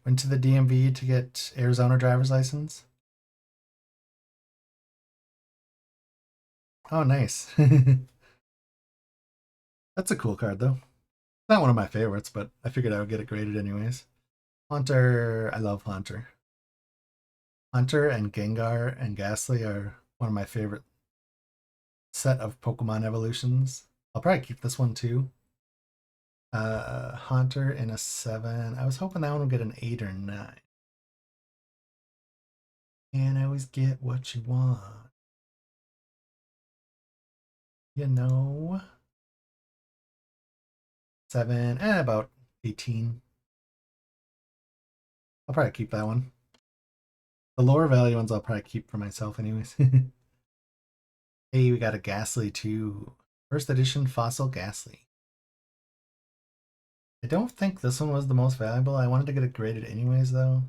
Went to the DMV to get Arizona driver's license. Oh, nice. That's a cool card, though. Not one of my favorites, but I figured I would get it graded anyways. Haunter. I love Haunter. Haunter and Gengar and Ghastly are one of my favorite set of Pokemon evolutions. I'll probably keep this one too. Haunter in a 7. I was hoping that one would get an 8 or 9. And I always get what you want. You know. 7, about 18. I'll probably keep that one. The lower value ones I'll probably keep for myself anyways. Hey, we got a Ghastly too. First edition Fossil Ghastly. I don't think this one was the most valuable. I wanted to get it graded anyways though,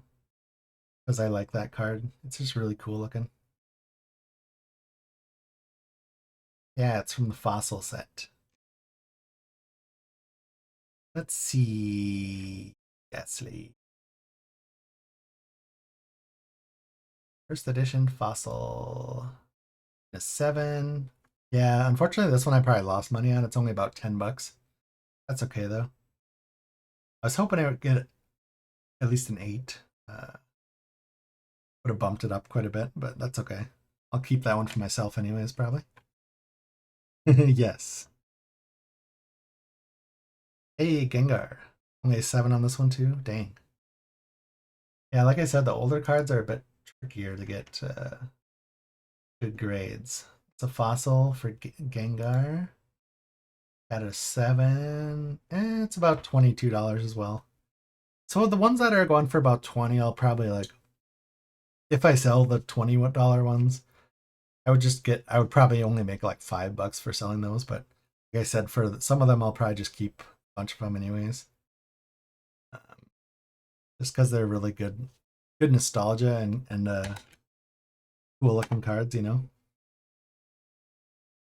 because I like that card. It's just really cool looking. Yeah, it's from the Fossil set. Let's see. Ghastly. First edition Fossil. A 7. Yeah, unfortunately this one I probably lost money on. It's only about $10. That's okay though. I was hoping I would get at least an 8. Would have bumped it up quite a bit, but that's okay. I'll keep that one for myself anyways, probably. Yes. Hey, Gengar. Only a 7 on this one too? Dang. Yeah, like I said, the older cards are a bit trickier to get good grades. It's a Fossil for Gengar. At a 7. It's about $22 as well. So the ones that are going for about 20, I'll probably like, if I sell the $20 ones, I would probably only make like $5 for selling those. But like I said, for some of them, I'll probably just keep a bunch of them anyways. Just because they're really good nostalgia and cool looking cards, you know.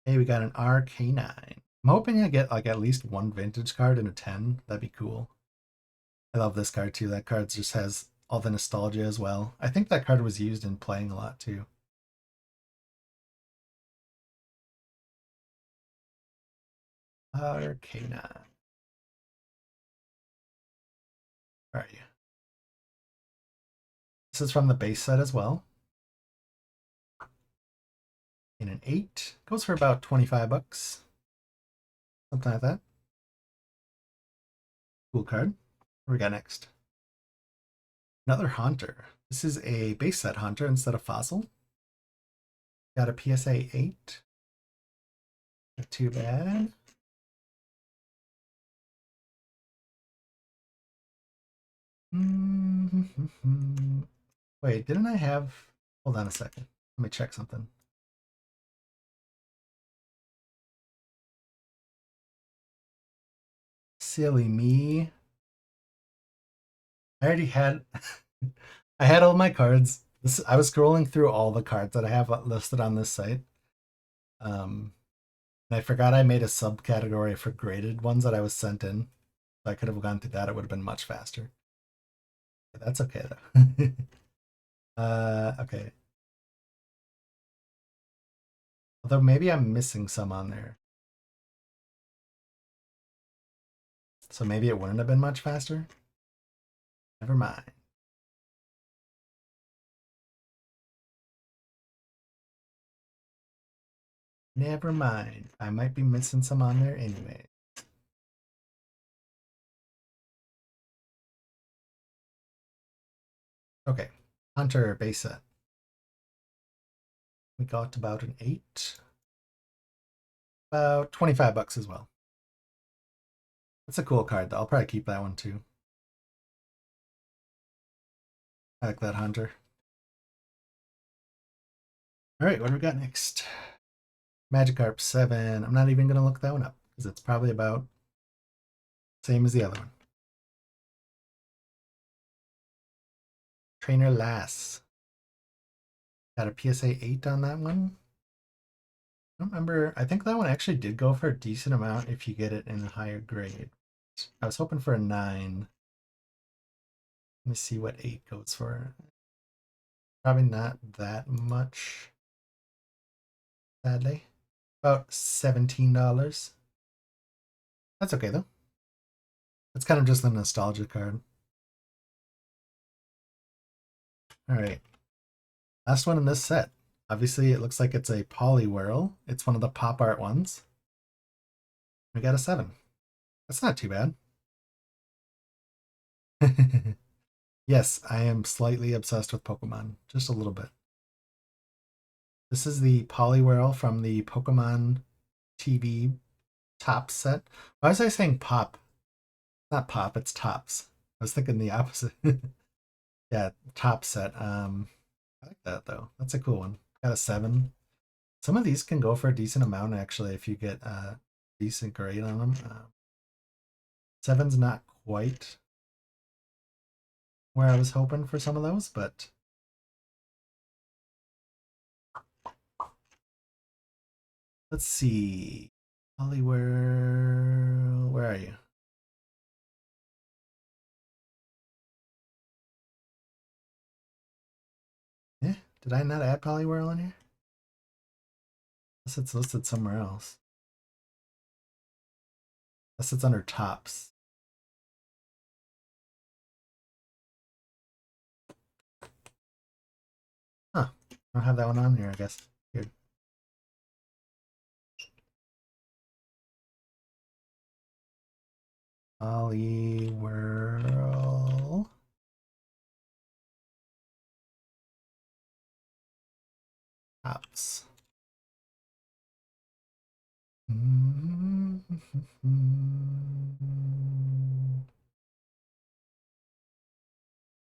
Hey, we got an RK9. I'm hoping I get like at least one vintage card in a 10. That'd be cool. I love this card too. That card just has all the nostalgia as well. I think that card was used in playing a lot too. Arcana. Where are you? This is from the base set as well. In an 8. Goes for about 25 bucks. Something like that. Cool card. What do we got next? Another Haunter. This is a base set Haunter instead of Fossil. Got a PSA 8. Not too bad. Wait, didn't I have... Hold on a second. Let me check something. Silly me. I already had... I had all my cards. I was scrolling through all the cards that I have listed on this site. And I forgot I made a subcategory for graded ones that I was sent in. If I could have gone through that, it would have been much faster. But that's okay though. Okay. Although maybe I'm missing some on there. So maybe it wouldn't have been much faster. Never mind. Never mind. I might be missing some on there anyway. Okay. Hunter base set. We got about an 8. About 25 bucks as well. That's a cool card though. I'll probably keep that one too. I like that Hunter. Alright, what do we got next? Magikarp 7. I'm not even going to look that one up because it's probably about same as the other one. Trainer Lass. Got a PSA 8 on that one. I don't remember. I think that one actually did go for a decent amount if you get it in a higher grade. I was hoping for a 9. Let me see what 8 goes for. Probably not that much, sadly. About $17. That's okay though. It's kind of just a nostalgia card. Alright. Last one in this set. Obviously, it looks like it's a Poliwhirl. It's one of the pop art ones. We got a 7. That's not too bad. Yes, I am slightly obsessed with Pokemon. Just a little bit. This is the Poliwhirl from the Pokemon TV top set. Why was I saying pop? Not pop, it's tops. I was thinking the opposite. Yeah, top set. I like that though. That's a cool one. Got a 7. Some of these can go for a decent amount actually if you get a decent grade on them. 7's not quite where I was hoping for some of those, but let's see. Poliwhirl, where are you? Eh, did I not add Poliwhirl in here? Unless it's listed somewhere else. Unless it's under tops. Huh. I don't have that one on here, I guess. Weird. Poliwhirl. Tops.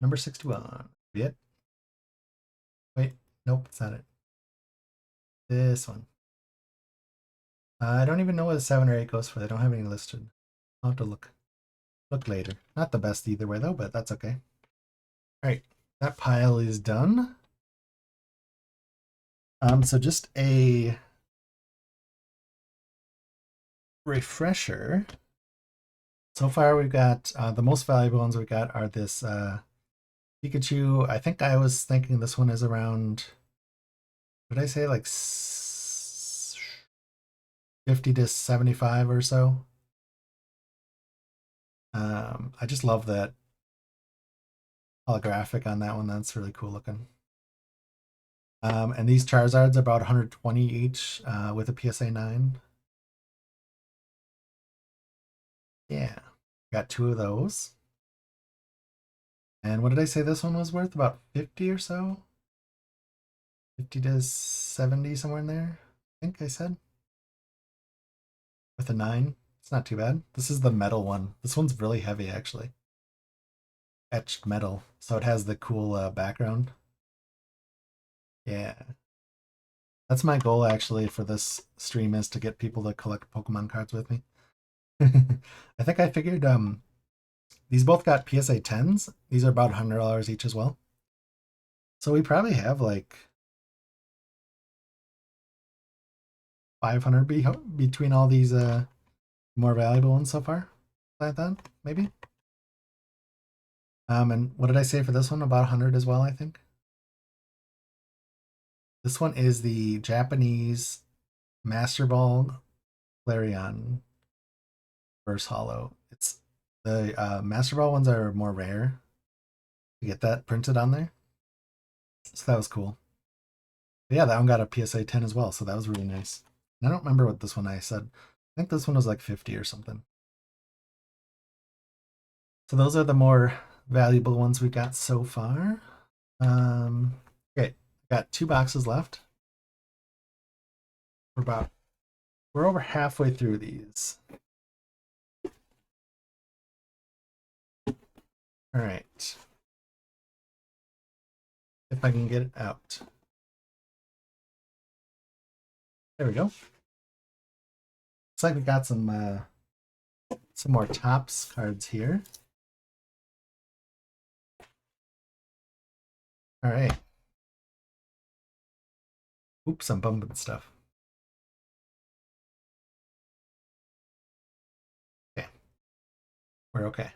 Number 61. Yep. Wait, nope, it's not it. This one. I don't even know what a 7 or 8 goes for. They don't have any listed. I'll have to look later. Not the best either way though, but that's okay. Alright, that pile is done. So just a refresher. So far, we've got the most valuable ones we got are this Pikachu. I think I was thinking this one is around, what did I say, like 50 to 75 or so. I just love that holographic on that one. That's really cool looking. And these Charizards are about 120 each with a PSA 9. Yeah, got two of those. And what did I say this one was worth? About 50 or so? 50 to 70, somewhere in there, I think I said. With a 9. It's not too bad. This is the metal one. This one's really heavy, actually. Etched metal. So it has the cool background. Yeah. That's my goal, actually, for this stream is to get people to collect Pokemon cards with me. I think I figured these both got PSA10's. These are about $100 each as well. So we probably have like 500 between all these more valuable ones so far. Like that, maybe. And what did I say for this one? About 100 as well, I think. This one is the Japanese Master Ball Flareon Verse Hollow. It's the Master Ball ones are more rare to get that printed on there. So that was cool. But yeah, that one got a PSA 10 as well, so that was really nice. And I don't remember what this one I said. I think this one was like 50 or something. So those are the more valuable ones we got so far. Okay, got 2 boxes left. We're over halfway through these. All right. If I can get it out. There we go. Looks like we got some more Topps cards here. All right. Oops, I'm bumping stuff. Okay. We're okay.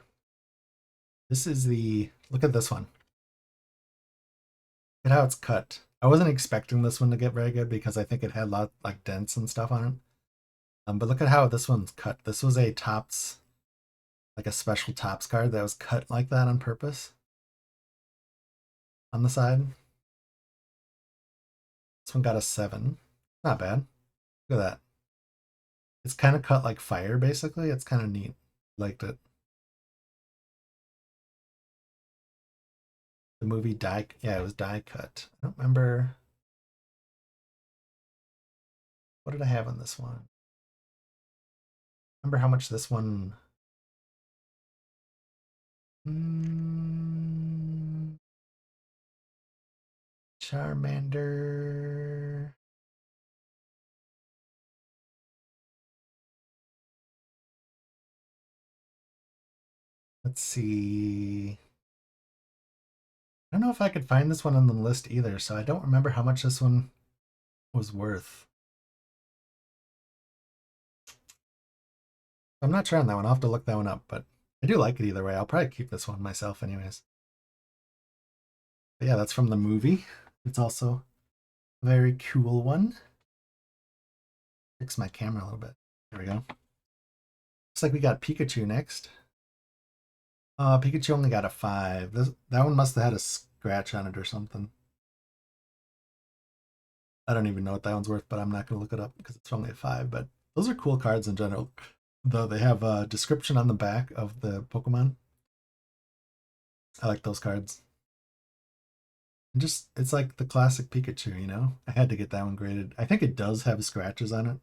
This is look at this one. Look at how it's cut. I wasn't expecting this one to get very good because I think it had a lot like dents and stuff on it. But look at how this one's cut. This was a Topps, like a special Topps card that was cut like that on purpose on the side. This one got a 7. Not bad. Look at that. It's kind of cut like fire, basically. It's kind of neat. Liked it. The movie die, yeah, it was die cut. I don't remember. What did I have on this one? Remember how much this one? Mm, Charmander. Let's see. I don't know if I could find this one on the list either, so I don't remember how much this one was worth. I'm not sure on that one. I'll have to look that one up, but I do like it either way. I'll probably keep this one myself anyways. But yeah, that's from the movie. It's also a very cool one. Fix my camera a little bit. There we go. Looks like we got Pikachu next. Pikachu only got a 5. That one must have had a scratch on it or something. I don't even know what that one's worth, but I'm not going to look it up because it's only a 5. But those are cool cards in general, though they have a description on the back of the Pokemon. I like those cards. And just, it's like the classic Pikachu, you know? I had to get that one graded. I think it does have scratches on it.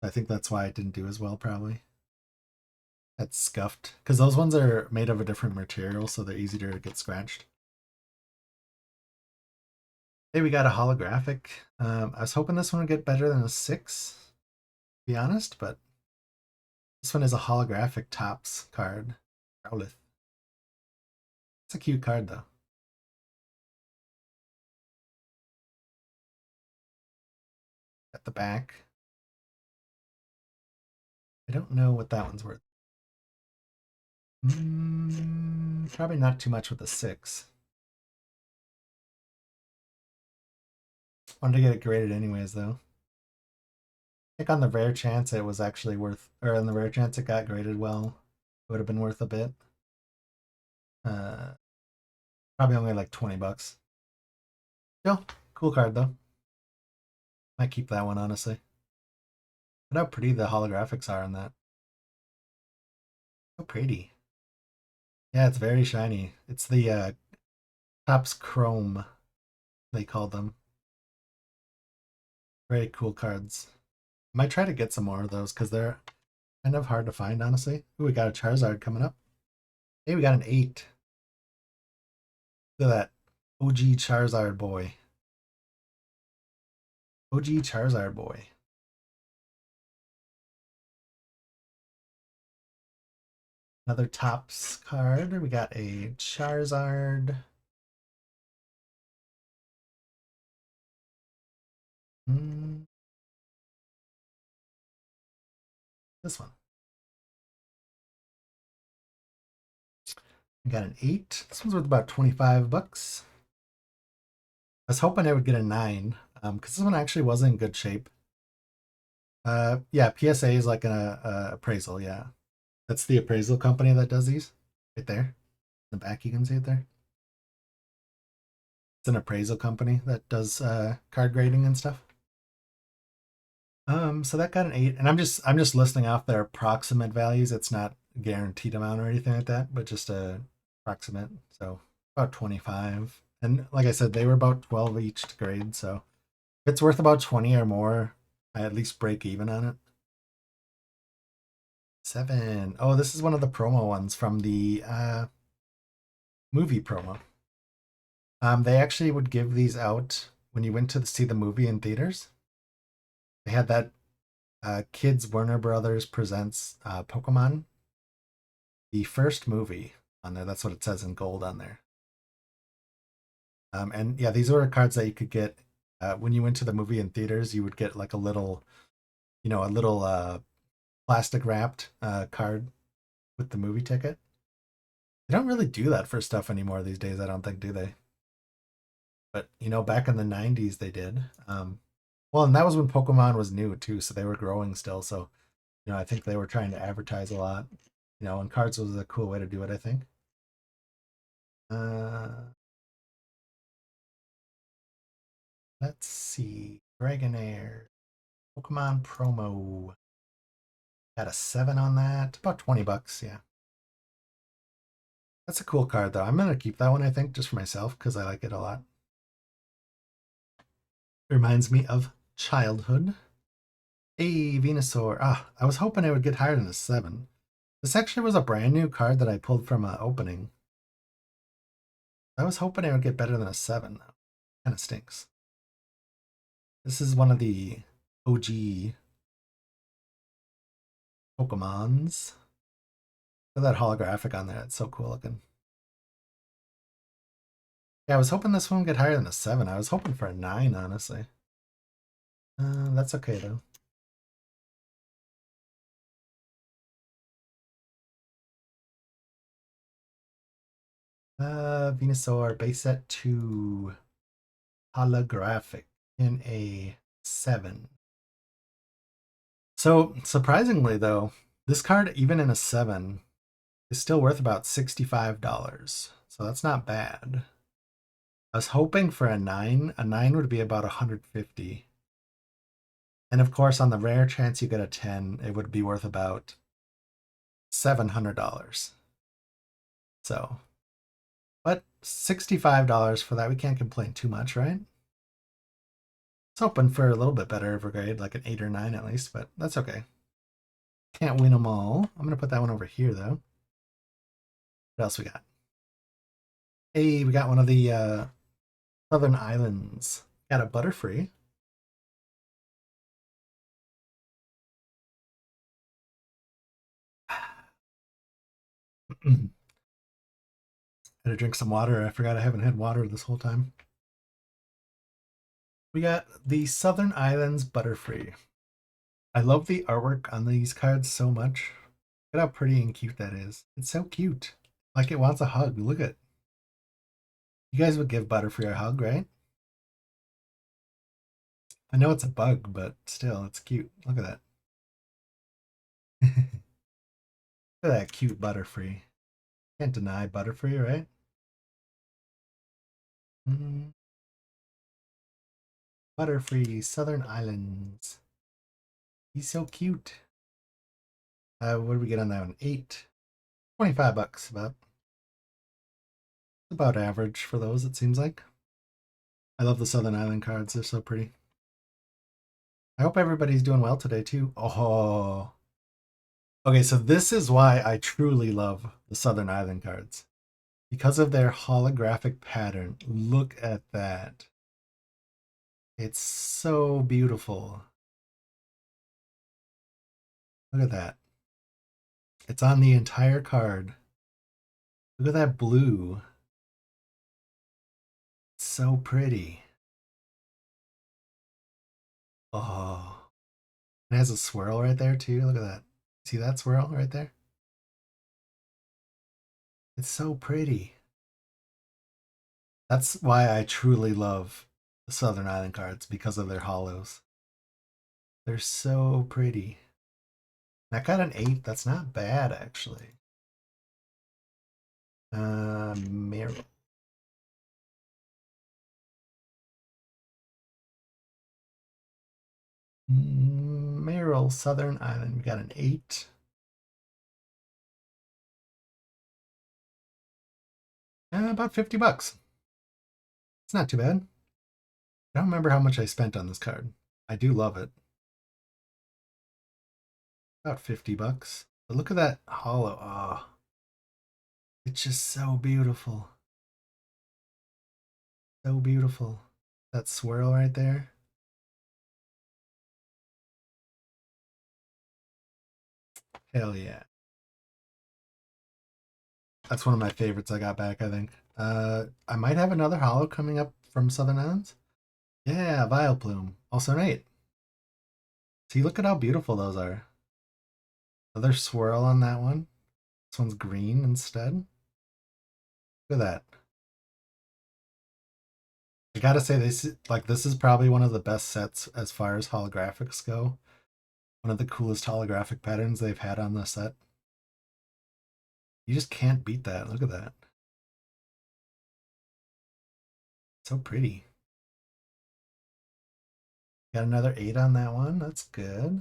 I think that's why it didn't do as well, probably. That's scuffed. Because those ones are made of a different material, so they're easier to get scratched. Hey, we got a holographic. I was hoping this one would get better than a 6, to be honest, but this one is a holographic Topps card. Growlithe. It's a cute card, though. At the back. I don't know what that one's worth. Probably not too much with the 6. Wanted to get it graded anyways, though. I think on the rare chance it was actually worth, or on the rare chance it got graded well, it would have been worth a bit. Uh, Probably only like 20 bucks. Still, cool card though. Might keep that one, honestly. Look how pretty the holographics are on that. So pretty. Yeah, it's very shiny. It's the Topps Chrome, they call them. Very cool cards. Might try to get some more of those because they're kind of hard to find, honestly. Ooh, we got a Charizard coming up. Hey, we got an 8. Look at that. OG Charizard boy. OG Charizard boy. Another Topps card. We got a Charizard. This one. We got an 8. This one's worth about 25 bucks. I was hoping I would get a 9, because this one actually was in good shape. Yeah, PSA is like a appraisal, yeah. That's the appraisal company that does these. Right there. In the back you can see it there. It's an appraisal company that does card grading and stuff. So that got an 8, and I'm just listing off their approximate values. It's not a guaranteed amount or anything like that, but just a approximate. So about 25. And like I said, they were about 12 each to grade, so if it's worth about 20 or more, I at least break even on it. 7. Oh, this is one of the promo ones from the movie promo. They actually would give these out when you went to see the movie in theaters. They had that Kids Warner Brothers Presents Pokemon, the first movie on there. That's what it says in gold on there. And yeah, these were cards that you could get when you went to the movie in theaters. You would get like a little, a little plastic wrapped card with the movie ticket. They don't really do that for stuff anymore these days, I don't think, do they? But back in the 90s they did. Well, and that was when Pokemon was new too, so they were growing still. So, I think they were trying to advertise a lot. And cards was a cool way to do it, I think. Let's see. Dragonair. Pokemon promo. Got a 7 on that. About 20 bucks, yeah. That's a cool card though. I'm gonna keep that one, I think, just for myself, because I like it a lot. Reminds me of childhood. Hey, Venusaur. I was hoping I would get higher than a 7. This actually was a brand new card that I pulled from an opening. I was hoping I would get better than a 7, though. Kind of stinks. This is one of the OG Pokemons. Look at that holographic on there. It's so cool looking. Yeah, I was hoping this one would get higher than a 7. I was hoping for a 9, honestly. That's okay, though. Venusaur base set 2 holographic in a 7. So surprisingly though, this card even in a 7 is still worth about $65. So that's not bad. I was hoping for a 9. A 9 would be about 150. And of course, on the rare chance you get a 10, it would be worth about $700. So, but $65 for that, we can't complain too much, right? It's hoping for a little bit better of a grade, like an 8 or 9 at least, but that's okay. Can't win them all. I'm going to put that one over here, though. What else we got? Hey, we got one of the Southern Islands. Got a Butterfree. Had to drink some water. I forgot I haven't had water this whole time. We got the Southern Islands Butterfree. I love the artwork on these cards so much. Look at how pretty and cute that is. It's so cute. Like it wants a hug. Look at. You guys would give Butterfree a hug, right? I know it's a bug, but still, it's cute. Look at that. Look at that cute Butterfree. Can't deny Butterfree, right? Mm. Butterfree, Southern Islands. He's so cute. What did we get on that one? 8. 25 bucks, about average for those, it seems like. I love the Southern Island cards. They're so pretty. I hope everybody's doing well today, too. Oh. Okay, so this is why I truly love the Southern Island cards. Because of their holographic pattern. Look at that. It's so beautiful. Look at that. It's on the entire card. Look at that blue. It's so pretty. Oh. It has a swirl right there too. Look at that. See that swirl right there? It's so pretty. That's why I truly love the Southern Island cards, because of their hollows. They're so pretty. I got an 8. That's not bad, actually. Meryl. Meryl, Southern Island. We got an 8. About 50 bucks. It's not too bad. I don't remember how much I spent on this card. I do love it. About 50 bucks. But look at that hollow. Oh, it's just so beautiful. So beautiful. That swirl right there. Hell yeah. That's one of my favorites I got back, I think. I might have another hollow coming up from Southern Islands. Yeah, Vileplume. Also an 8. See, look at how beautiful those are. Another swirl on that one. This one's green instead. Look at that. I gotta say, this is probably one of the best sets as far as holographics go. One of the coolest holographic patterns they've had on the set. You just can't beat that. Look at that. So pretty. Got another 8 on that one. That's good.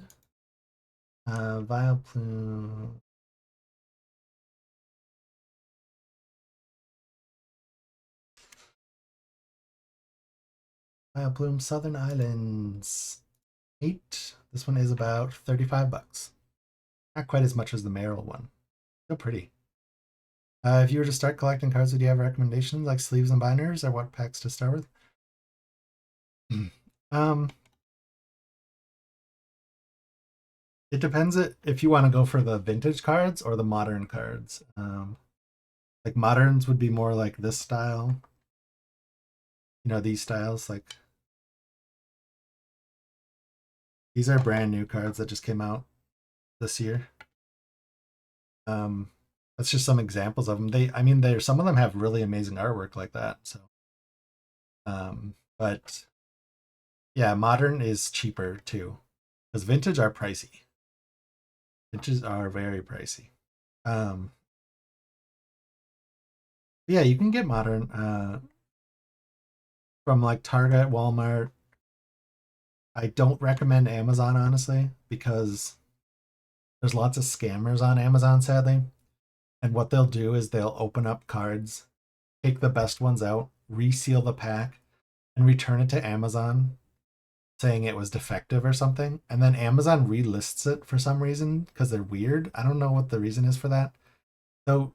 Vileplume. Vileplume, Southern Islands. 8. This one is about 35 bucks. Not quite as much as the Meryl one. So pretty. If you were to start collecting cards, would you have recommendations like sleeves and binders, or what packs to start with? It depends if you want to go for the vintage cards or the modern cards. Like moderns would be more like this style. You know, these styles, like these are brand new cards that just came out this year. That's just some examples of them. Some of them have really amazing artwork like that. So, but yeah, modern is cheaper too, because vintage are pricey. Vintage are very pricey. Yeah, you can get modern from like Target, Walmart. I don't recommend Amazon, honestly, because there's lots of scammers on Amazon, sadly. And what they'll do is they'll open up cards, take the best ones out, reseal the pack, and return it to Amazon saying it was defective or something. And then Amazon relists it for some reason because they're weird. I don't know what the reason is for that. So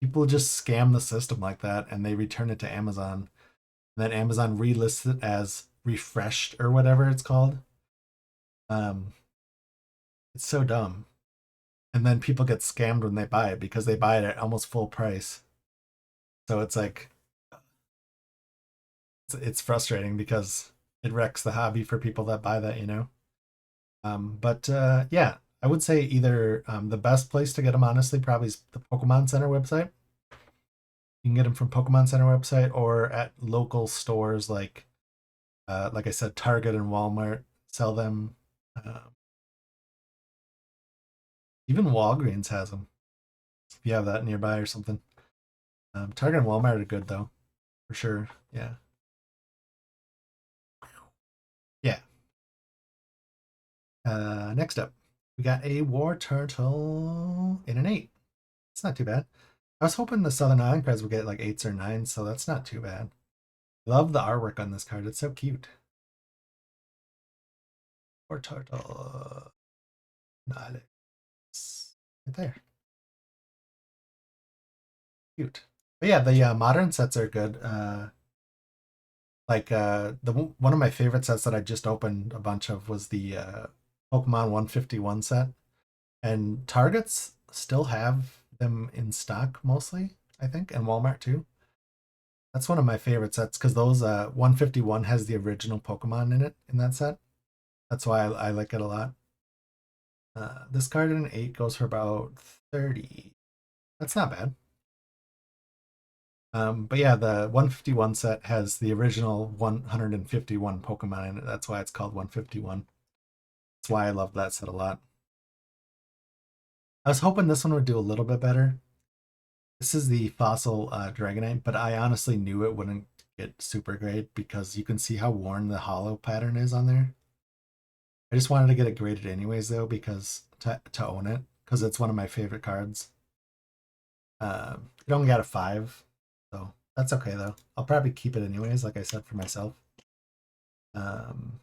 people just scam the system like that and they return it to Amazon. And then Amazon relists it as refreshed or whatever it's called. It's so dumb. And then people get scammed when they buy it because they buy it at almost full price. So it's like it's frustrating because it wrecks the hobby for people that buy that, you know. But yeah, I would say either the best place to get them, honestly, probably is the Pokemon Center website. You can get them from Pokemon Center website or at local stores like I said, Target and Walmart sell them. Uh, Even Walgreens has them if you have that nearby or something. Target and Walmart are good though, for sure. Yeah, yeah. Next up, we got a War Turtle in an 8. It's not too bad. I was hoping the Southern Island cards would get like 8s or 9s, so that's not too bad. Love the artwork on this card. It's so cute. War Turtle. Nice. Right there. Cute. But yeah, the modern sets are good. One of my favorite sets that I just opened a bunch of was the Pokemon 151 set, and Targets still have them in stock mostly, I think, and Walmart too. That's one of my favorite sets because those 151 has the original Pokemon in it in that set. That's why I like it a lot. This card in an 8 goes for about 30. That's not bad. But yeah, the 151 set has the original 151 Pokemon in it. That's why it's called 151. That's why I love that set a lot. I was hoping this one would do a little bit better. This is the Fossil Dragonite, but I honestly knew it wouldn't get super great because you can see how worn the hollow pattern is on there. I just wanted to get it graded anyways, though, because to own it, because it's one of my favorite cards. It only got a 5, so that's okay, though. I'll probably keep it anyways, like I said, for myself. Um,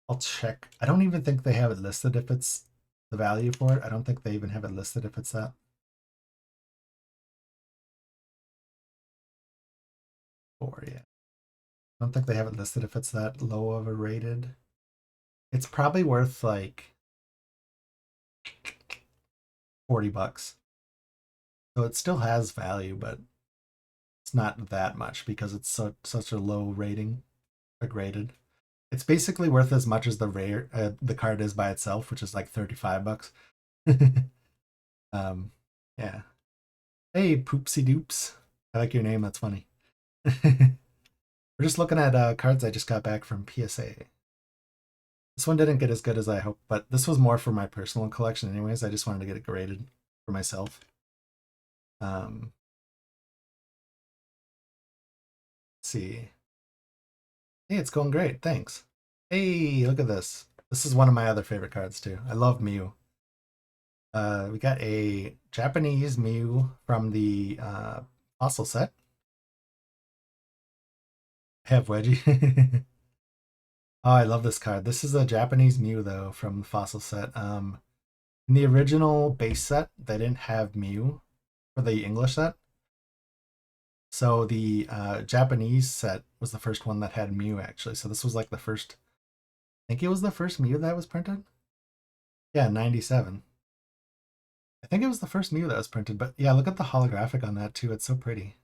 I'll check. I don't even think they have it listed if it's the value for it. I don't think they even have it listed if it's that. Or yeah. I don't think they have it listed if it's that low of a rated. It's probably worth like $40. So it still has value, but it's not that much because it's such a low rating, or graded. It's basically worth as much as the card is by itself, which is like $35. um, yeah. Hey, Poopsie Doops. I like your name. That's funny. We're just looking at cards I just got back from PSA. This one didn't get as good as I hoped, but this was more for my personal collection anyways. I just wanted to get it graded for myself. Let's see. Hey, it's going great. Thanks. Hey, look at this. This is one of my other favorite cards too. I love Mew. We got a Japanese Mew from the fossil set. I have Wedgie. Oh, I love this card. This is a Japanese Mew though from the fossil set. In the original base set, they didn't have Mew for the English set. So the Japanese set was the first one that had Mew actually. So this was like the first. I think it was the first Mew that was printed. Yeah, 97. I think it was the first Mew that was printed, but yeah, look at the holographic on that too. It's so pretty.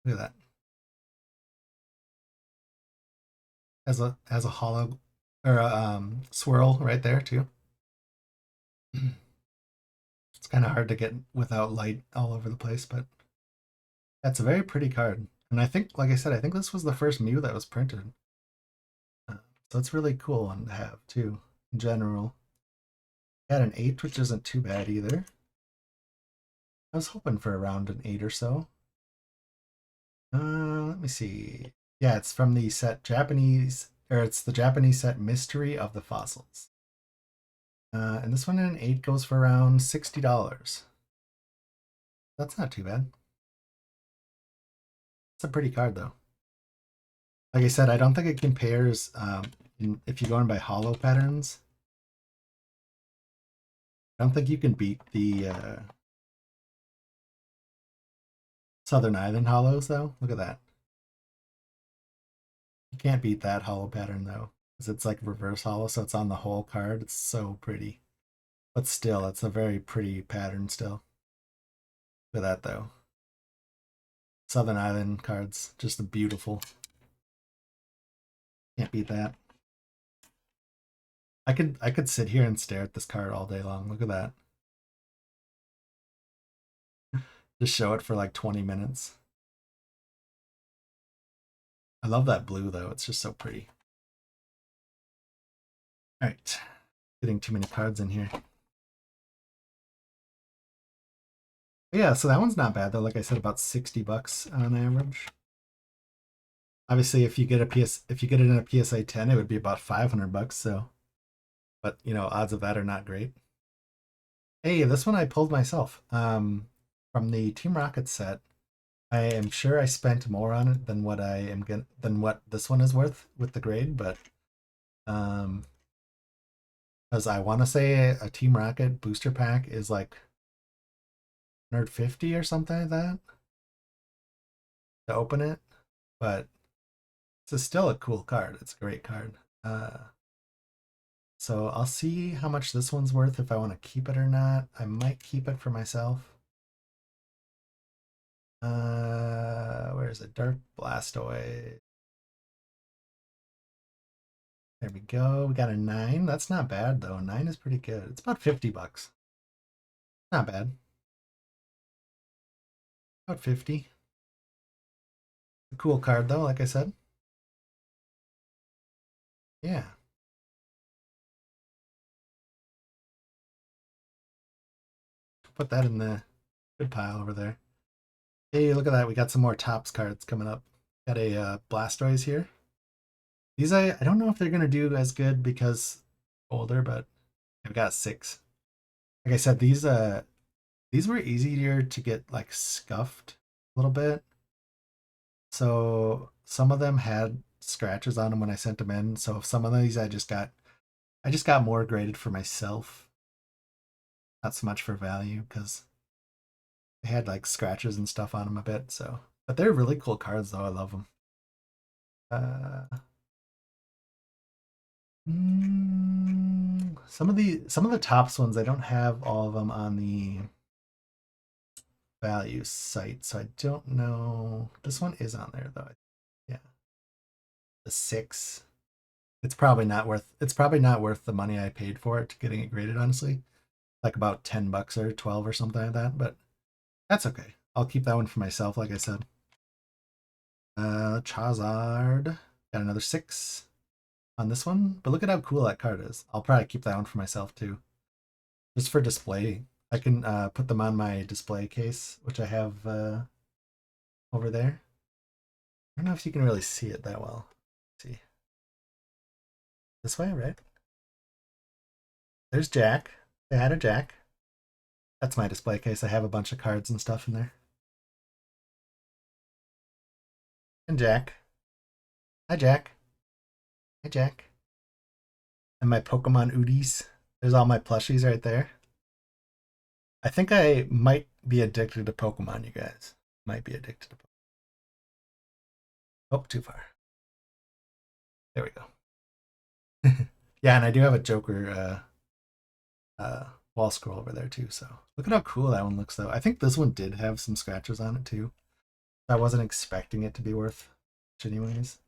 Look at that. Has a hollow or a swirl right there too. It's kind of hard to get without light all over the place, but that's a very pretty card. And I think, like I said, I think this was the first Mew that was printed. So it's really cool one to have too, in general. Got an 8, which isn't too bad either. I was hoping for around an 8 or so. Let me see. Yeah, it's from the set Japanese, or it's the Japanese set Mystery of the Fossils. And this one in an 8 goes for around $60. That's not too bad. It's a pretty card though. Like I said, I don't think it compares if you go in by hollow patterns. I don't think you can beat the Southern Island hollows though. Look at that. You can't beat that hollow pattern though, because it's like reverse hollow, so it's on the whole card. It's so pretty. But still, it's a very pretty pattern still. Look at that though. Southern Island cards, just beautiful. Can't beat that. I could sit here and stare at this card all day long. Look at that. Just show it for like 20 minutes. I love that blue though. It's just so pretty. All right. Getting too many cards in here. But yeah, so that one's not bad though. Like I said, about 60 bucks on average. Obviously, if you get it in a PSA 10, it would be about 500 bucks. So, but you know, odds of that are not great. Hey, this one I pulled myself. From the Team Rocket set. I am sure I spent more on it than what this one is worth with the grade, but because I want to say a Team Rocket booster pack is like 150 or something like that to open it, but it's still a cool card. It's a great card. So I'll see how much this one's worth if I want to keep it or not. I might keep it for myself. Where is it? Dark Blastoise. There we go. We got a 9. That's not bad though. 9 is pretty good. It's about 50 bucks. Not bad. About 50. A cool card though, like I said. Yeah. Put that in the good pile over there. Hey, look at that. We got some more Topps cards coming up. Got a Blastoise here. These I don't know if they're gonna do as good because older, but I've got 6. Like I said, these were easier to get like scuffed a little bit. So some of them had scratches on them when I sent them in. So some of these I just got more graded for myself. Not so much for value because they had like scratches and stuff on them a bit. So, but they're really cool cards though. I love them. Some of the Topps ones I don't have all of them on the value site, so I don't know. This one is on there though. Yeah, the 6. It's probably not worth the money I paid for it to getting it graded. Honestly, like about 10 bucks or 12 or something like that. But that's okay. I'll keep that one for myself. Like I said. Charizard got another 6 on this one, but look at how cool that card is. I'll probably keep that one for myself too, just for display. I can put them on my display case, which I have over there. I don't know if you can really see it that well. Let's see, this way, right? There's Jack. They had a Jack. That's my display case. I have a bunch of cards and stuff in there. And Jack. Hi, Jack. Hi, Jack. And my Pokemon Udis. There's all my plushies right there. I think I might be addicted to Pokemon, you guys. Might be addicted to Pokemon. Oh, too far. There we go. Yeah, and I do have a Joker wall scroll over there too. So look at how cool that one looks, though. I think this one did have some scratches on it too. I wasn't expecting it to be worth much anyways.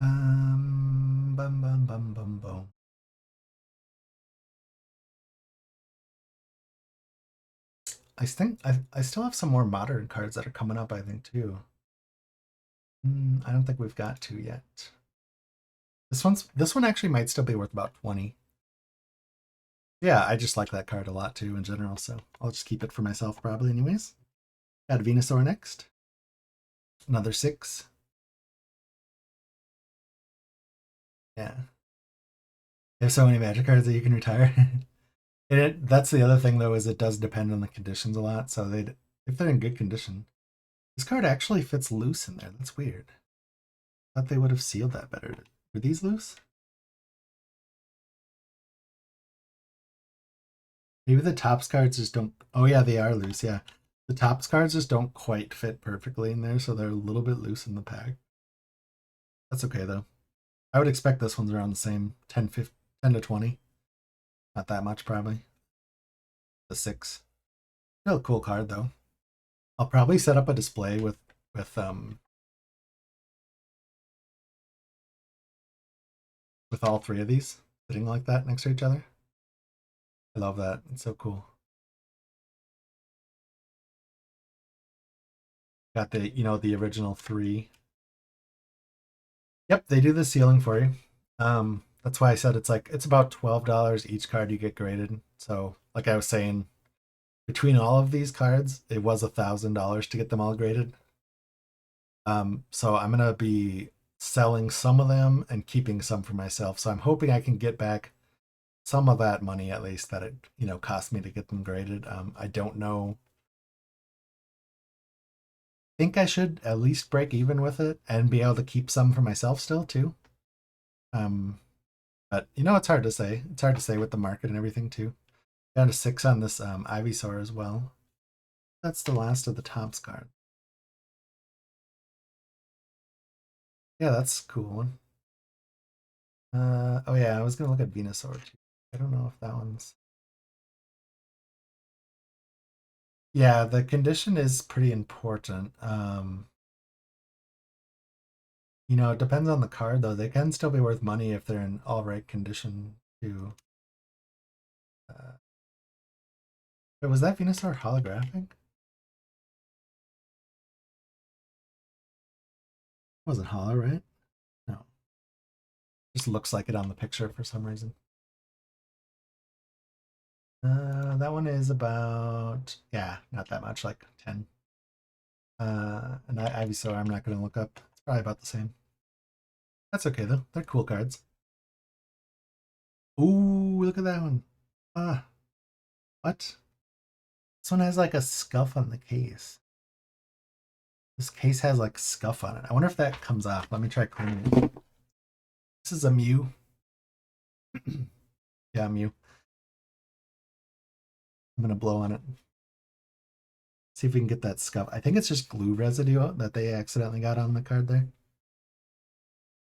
Bum bum bum bum bum. I think I still have some more modern cards that are coming up. I think too. I don't think we've got to yet. This one actually might still be worth about 20. Yeah, I just like that card a lot too in general, so I'll just keep it for myself probably anyways. Got Venusaur next. Another 6. Yeah. There's so many magic cards that you can retire. And that's the other thing though, is it does depend on the conditions a lot. So if they're in good condition. This card actually fits loose in there. That's weird. Thought they would have sealed that better. Were these loose? Maybe the Topps cards just don't. Oh yeah, they are loose. Yeah, the Topps cards just don't quite fit perfectly in there, so they're a little bit loose in the pack. That's okay though. I would expect this one's around the same 10, 15, 10 to 20. Not that much probably. The 6. Still a cool card though. I'll probably set up a display with with all three of these sitting like that next to each other. I love that. It's so cool. Got the, the original three. Yep, they do the sealing for you. That's why I said it's about $12 each card you get graded. So like I was saying, between all of these cards, it was $1,000 to get them all graded. So I'm gonna be selling some of them and keeping some for myself. So I'm hoping I can get back some of that money at least that it cost me to get them graded. I don't know. I think I should at least break even with it and be able to keep some for myself still too. But it's hard to say. It's hard to say with the market and everything too. Got a 6 on this Ivysaur as well. That's the last of the Topps card. Yeah, that's a cool one. Oh yeah, I was gonna look at Venusaur too. I don't know if that one's. Yeah, the condition is pretty important. It depends on the card though. They can still be worth money if they're in all right condition too. Wait, was that Venusaur holographic? It wasn't hollow, right? No. Just looks like it on the picture for some reason. That one is about, yeah, not that much, like 10. And Ivysaur, I'm not going to look up. It's probably about the same. That's okay though. They're cool cards. Ooh, look at that one. Ah, what? This one has like a scuff on the case. This case has like scuff on it. I wonder if that comes off. Let me try cleaning it. This is a Mew. Yeah, Mew. I'm gonna blow on it. See if we can get that scuff. I think it's just glue residue that they accidentally got on the card there.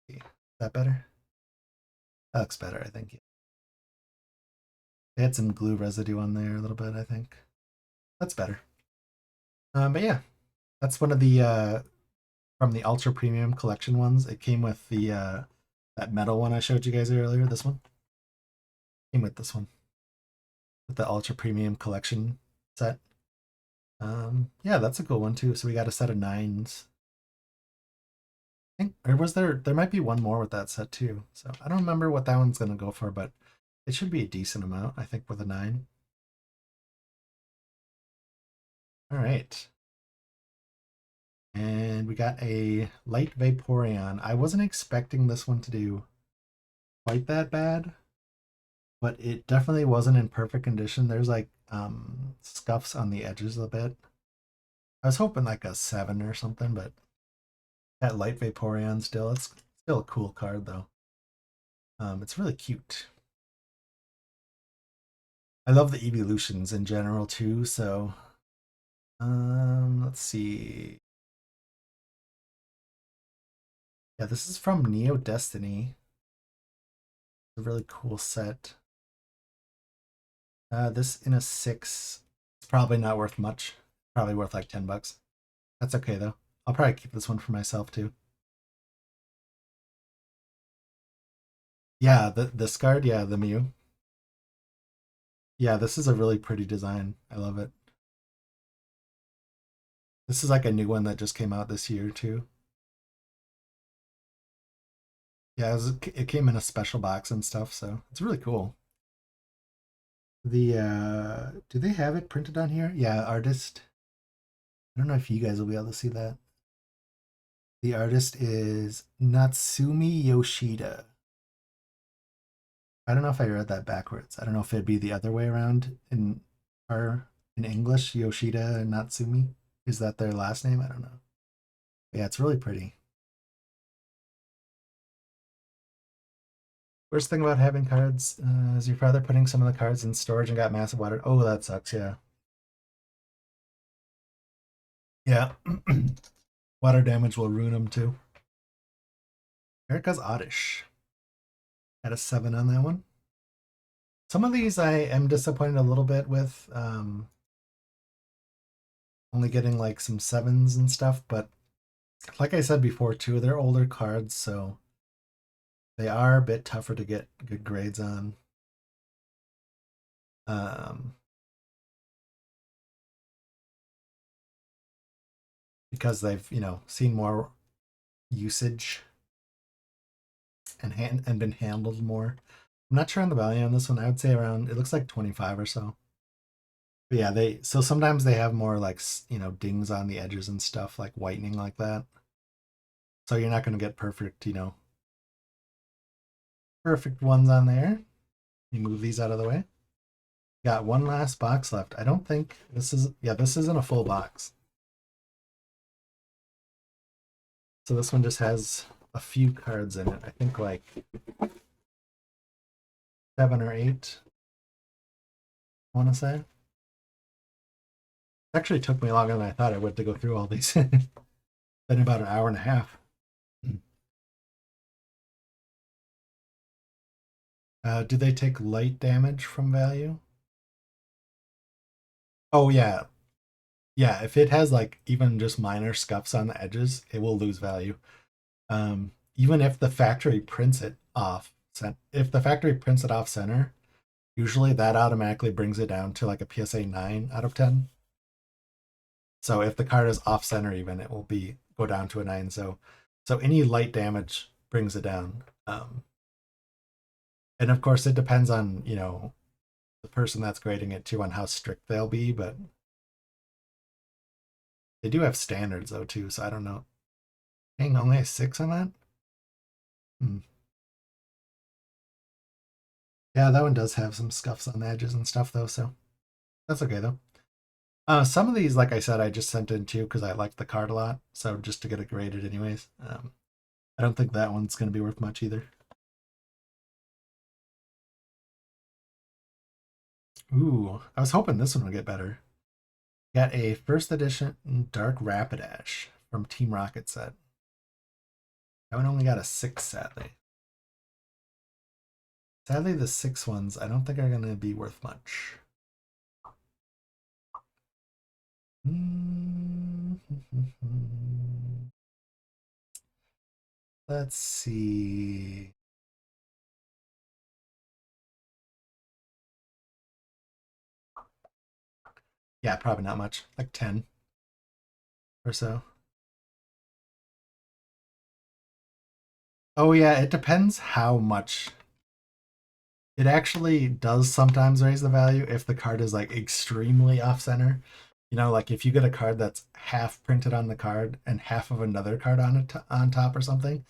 Is that better? That looks better, I think. They had some glue residue on there a little bit, I think. That's better. But yeah, that's one of the from the ultra premium collection ones. It came with the that metal one I showed you guys earlier. This one came with this one with the ultra premium collection set. Yeah, that's a cool one too. So we got a set of 9s. I think, or was there might be one more with that set too. So I don't remember what that one's gonna go for, but it should be a decent amount, I think, with a 9. All right. And we got a light Vaporeon. I wasn't expecting this one to do quite that bad, but it definitely wasn't in perfect condition. There's like scuffs on the edges a bit. I was hoping like a 7 or something, but that light Vaporeon still, it's still a cool card though. It's really cute. I love the evolutions in general too, so let's see. Yeah, this is from Neo Destiny. It's a really cool set. This in a 6, it's probably not worth much. Probably worth like $10. That's okay though. I'll probably keep this one for myself too. Yeah, this card, yeah, the Mew. Yeah, this is a really pretty design. I love it. This is like a new one that just came out this year too. Yeah, it came in a special box and stuff, so it's really cool. The do they have it printed on here? Yeah, artist. I don't know if you guys will be able to see that. The artist is Natsumi Yoshida. I don't know if I read that backwards. I don't know if it'd be the other way around in English. Yoshida and Natsumi. Is that their last name? I don't know. Yeah, it's really pretty. Worst thing about having cards is your father putting some of the cards in storage and got massive water. Oh, that sucks. Yeah. Yeah. Water damage will ruin them too. Erica's Oddish. Had a 7 on that one. Some of these I am disappointed a little bit with. Only getting like some 7s and stuff, but like I said before too, they're older cards, so They are a bit tougher to get good grades on. Um, because they've, seen more usage and been handled more. I'm not sure on the value on this one. I would say around, it looks like 25 or so. But yeah, so sometimes they have more like, dings on the edges and stuff, like whitening like that. So you're not going to get perfect, perfect ones on there. You move these out of the way. Got one last box left. I don't think this isn't a full box. So this one just has a few cards in it. I think like 7 or 8, I want to say. It actually took me longer than I thought it would to go through all these. Been about an hour and a half. Do they take light damage from value? Oh yeah. Yeah, if it has like even just minor scuffs on the edges, it will lose value. Even if the factory prints it off, if the factory prints it off center, usually that automatically brings it down to like a PSA 9 out of 10. So if the card is off center, even it will go down to a 9. So any light damage brings it down. And of course, it depends on the person that's grading it too on how strict they'll be. But they do have standards though too, so I don't know. Dang, only a 6 on that. Hmm. Yeah, that one does have some scuffs on the edges and stuff though, so that's okay though. Some of these, like I said, I just sent in too because I liked the card a lot, so just to get it graded anyways. I don't think that one's going to be worth much either. Ooh, I was hoping this one would get better. Got a first edition Dark Rapidash from Team Rocket set. That one only got a 6, sadly. Sadly, the 6 ones I don't think are going to be worth much. Let's see. Yeah, probably not much. Like 10 or so. Oh yeah, it depends how much. It actually does sometimes raise the value if the card is like extremely off center. Like if you get a card that's half printed on the card and half of another card on it on top or something,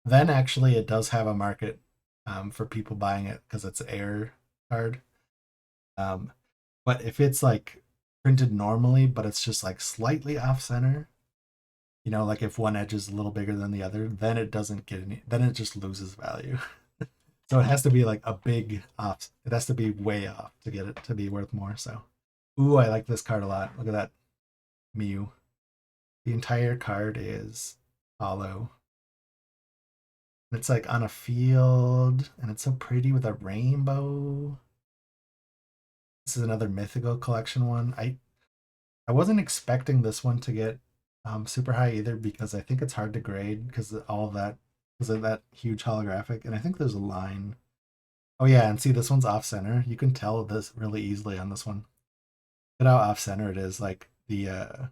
then actually it does have a market for people buying it because it's an air card. Um, but if it's like printed normally, but it's just like slightly off center, like if one edge is a little bigger than the other, then it doesn't get any, then it just loses value. So it has to be like a big off. It has to be way off to get it to be worth more. So, ooh, I like this card a lot. Look at that Mew. The entire card is hollow. It's like on a field, and it's so pretty with a rainbow. This is another mythical collection one. I wasn't expecting this one to get super high either because I think it's hard to grade because all of that because of that huge holographic, and I think there's a line. Oh yeah, and see this one's off center. You can tell this really easily on this one. Look at how off center it is. Like the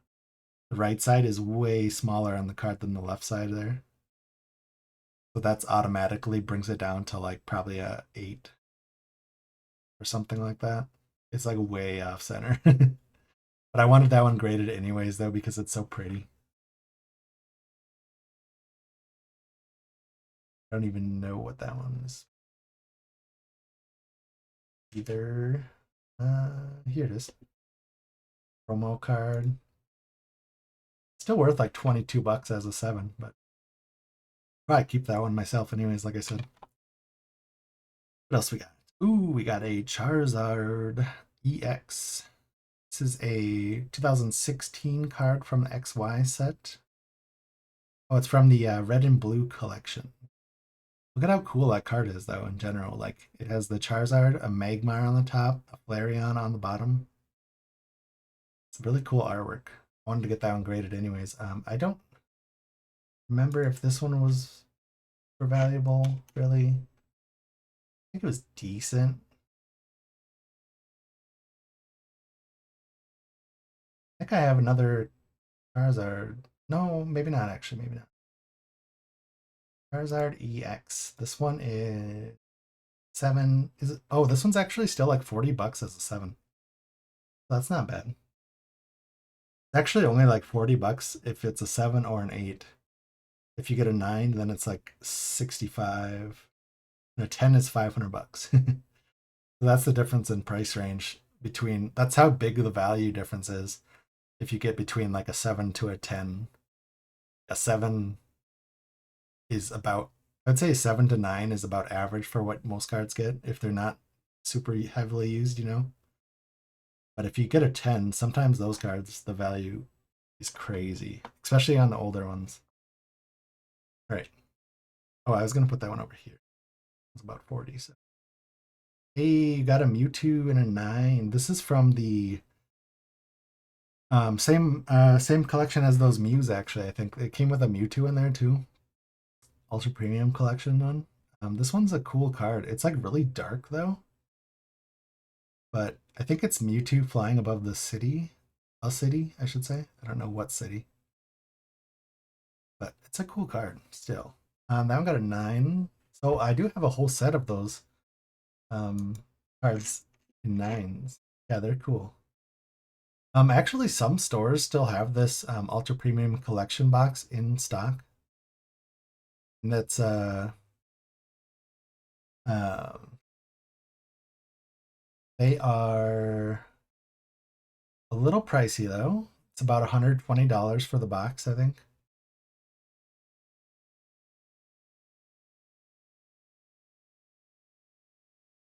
right side is way smaller on the card than the left side there. So that's automatically brings it down to like probably a 8 or something like that. It's like way off center. But I wanted that one graded anyways though because it's so pretty. I don't even know what that one is. Either here it is. Promo card. Still worth like 22 bucks as a 7, but probably keep that one myself anyways, like I said. What else we got? Ooh, we got a Charizard EX. This is a 2016 card from the XY set. Oh, it's from the red and blue collection. Look at how cool that card is, though, in general. Like, it has the Charizard, a Magmar on the top, a Flareon on the bottom. It's really cool artwork. I wanted to get that one graded anyways. I don't remember if this one was super valuable, really. I think it was decent. I think I have another Charizard. No, maybe not actually, maybe not. Charizard EX. This one is 7. Is it? Oh, this one's actually still like $40 as a 7. That's not bad. It's actually only like $40 if it's a 7 or an 8. If you get a 9, then it's like 65. And a 10 is $500. So that's the difference in price range between. That's how big the value difference is. If you get between like a 7 to a 10, a 7 is about, I'd say 7 to 9 is about average for what most cards get if they're not super heavily used, you know. But if you get a 10, sometimes those cards, the value is crazy, especially on the older ones. All right. Oh, I was going to put that one over here. It's about 40. So. Hey, you got a Mewtwo and a 9. This is from the same collection as those Mews, actually. I think it came with a Mewtwo in there too. Ultra Premium collection one. This one's a cool card. It's like really dark though. But I think it's Mewtwo flying above the city. A city, I should say. I don't know what city. But it's a cool card still. That one got a 9. So I do have a whole set of those cards in 9s. Yeah, they're cool. Actually, some stores still have this ultra premium collection box in stock, and that's uh, they are a little pricey though. It's about $120 for the box, I think.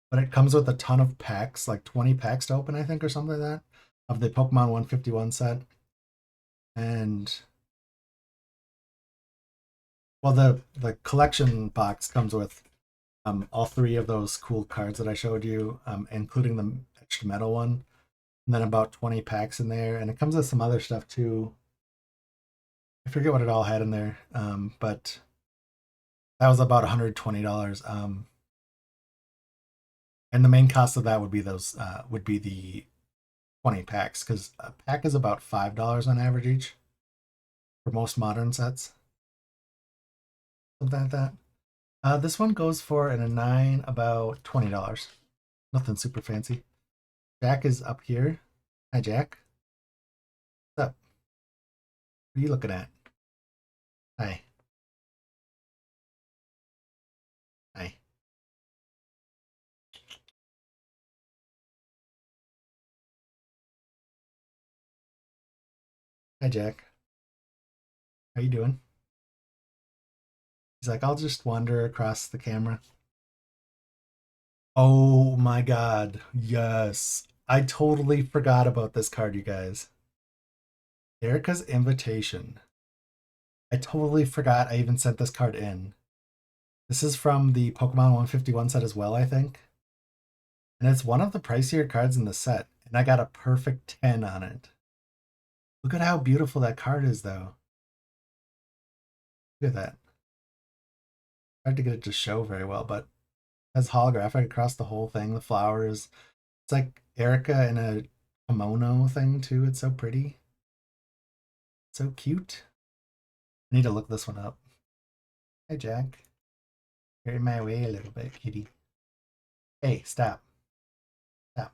But it comes with a ton of packs, like 20 packs to open, I think, or something like that, of the Pokemon 151 set. And well, the collection box comes with all 3 of those cool cards that I showed you, including the etched metal one, and then about 20 packs in there, and it comes with some other stuff too. I forget what it all had in there, but that was about $120. And the main cost of that would be those would be the 20 packs, because a pack is about $5 on average each for most modern sets, something like that. This one goes for in a 9 about $20. Nothing super fancy. Jack is up here. Hi, Jack. What's up? What are you looking at? Hi. Hi. Hi, Jack. How you doing? He's like, I'll just wander across the camera. Oh my god. Yes. I totally forgot about this card, you guys. Erica's Invitation. I totally forgot I even sent this card in. This is from the Pokemon 151 set as well, I think. And it's one of the pricier cards in the set. And I got a perfect 10 on it. Look at how beautiful that card is, though. Look at that. Hard to get it to show very well, but has holographic across the whole thing. The flowers. It's like Erica in a kimono thing, too. It's so pretty. So cute. I need to look this one up. Hey, Jack. You're in my way a little bit, kitty. Hey, stop. Stop.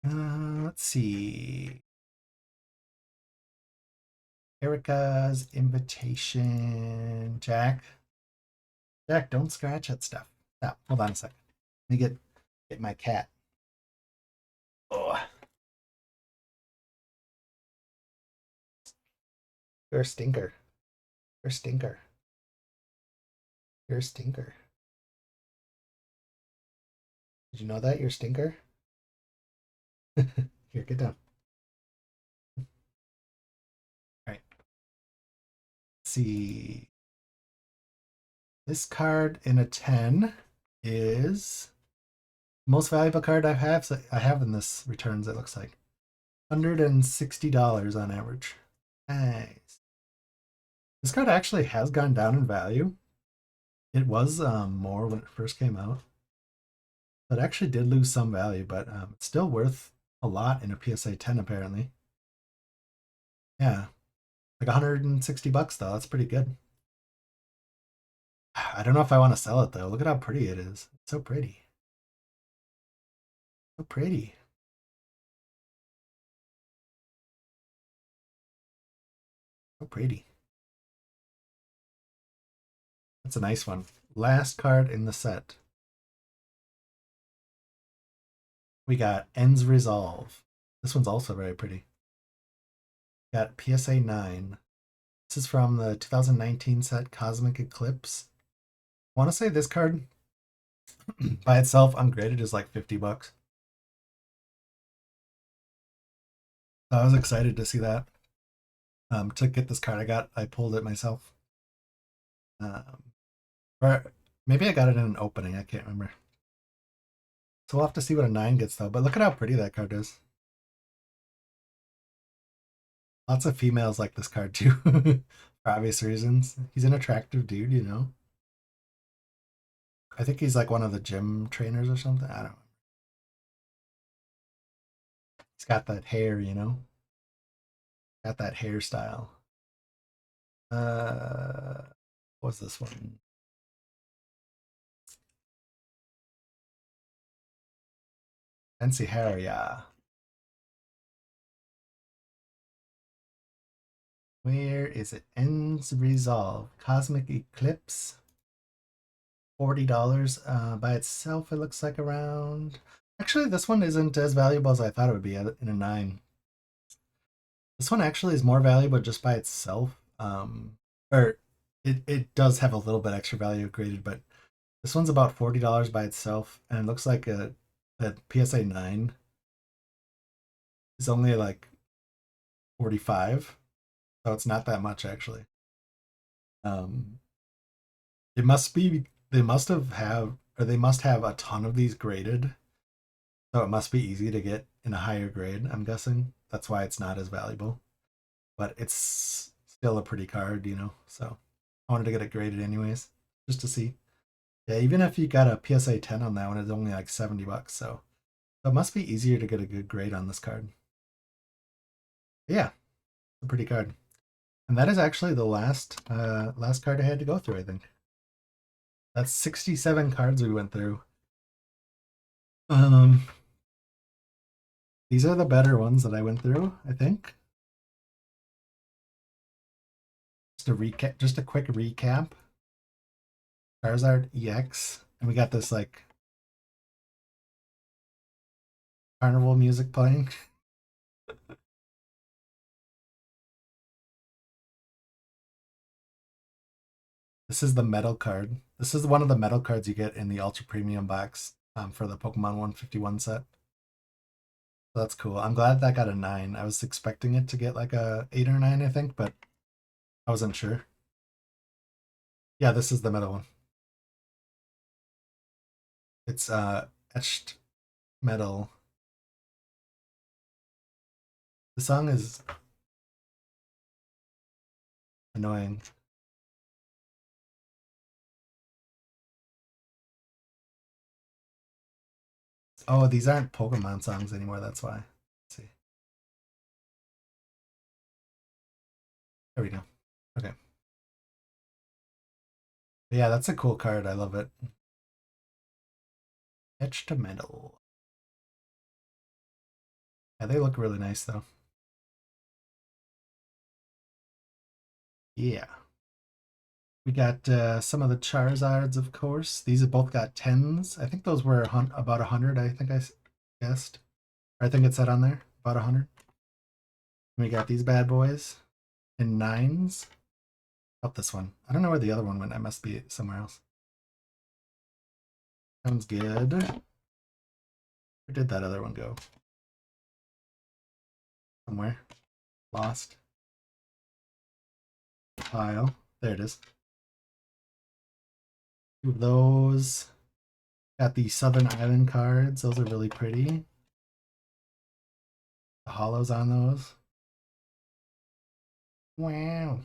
Let's see. Erica's Invitation. Jack. Jack, don't scratch at stuff. Stop. Hold on a second. Let me get my cat. Oh, you're a stinker. You're a stinker. You're a stinker. Did you know that? You're a stinker? Here, get down. All right. Let's see. This card in a 10 is most valuable card I have in this returns, it looks like. $160 on average. Nice. This card actually has gone down in value. It was more when it first came out. It actually did lose some value, but it's still worth a lot in a PSA 10 apparently. Yeah, like 160 bucks though. That's pretty good. I don't know if I want to sell it though. Look at how pretty it is. It's so pretty. So pretty. So pretty. That's a nice one. Last card in the set. We got PSA10's Resolve. This one's also very pretty. Got PSA9. This is from the 2019 set Cosmic Eclipse. I want to say this card by itself ungraded is like 50 bucks. So I was excited to see that. To get this card, I pulled it myself. Or maybe I got it in an opening. I can't remember. So we'll have to see what a 9 gets though. But look at how pretty that card is. Lots of females like this card too, for obvious reasons. He's an attractive dude, you know. I think he's like one of the gym trainers or something. I don't know. He's got that hair, you know. Got that hairstyle. What's this one? Fancy hair, yeah. Where is it? Ends Resolve. Cosmic Eclipse. $40 by itself. It looks like around. Actually, this one isn't as valuable as I thought it would be in a 9. This one actually is more valuable just by itself. Or it does have a little bit extra value graded, but this one's about $40 by itself, and it looks like a PSA 9 is only like 45, so it's not that much actually. Um, it must be they must have or they must have a ton of these graded, so it must be easy to get in a higher grade. I'm guessing that's why it's not as valuable, but it's still a pretty card, you know. So I wanted to get it graded anyways, just to see. Yeah, even if you got a PSA 10 on that one, it's only like 70 bucks. So it must be easier to get a good grade on this card. But yeah, it's a pretty card. And that is actually the last card I had to go through, I think. That's 67 cards we went through. Um these are the better ones that I went through, I think. Just a quick recap. Charizard EX, and we got this like carnival music playing. This is the metal card. This is one of the metal cards you get in the ultra premium box for the Pokemon 151 set. So that's cool. I'm glad that got a 9. I was expecting it to get like a 8 or 9, I think, but I wasn't sure. Yeah, this is the metal one. It's etched metal. The song is annoying. Oh, these aren't Pokemon songs anymore, that's why. Let's see. There we go. Okay. But yeah, that's a cool card. I love it. Etched to metal. Yeah, they look really nice though. Yeah. We got some of the Charizards, of course. These have both got 10s. I think those were about 100, I think I guessed. Or I think it said on there, about 100. We got these bad boys in 9s. Up this one. I don't know where the other one went. I must be somewhere else. Sounds good. Where did that other one go? Somewhere. Lost. Pile. There it is. Two of those. Got the Southern Island cards. Those are really pretty. The hollows on those. Wow.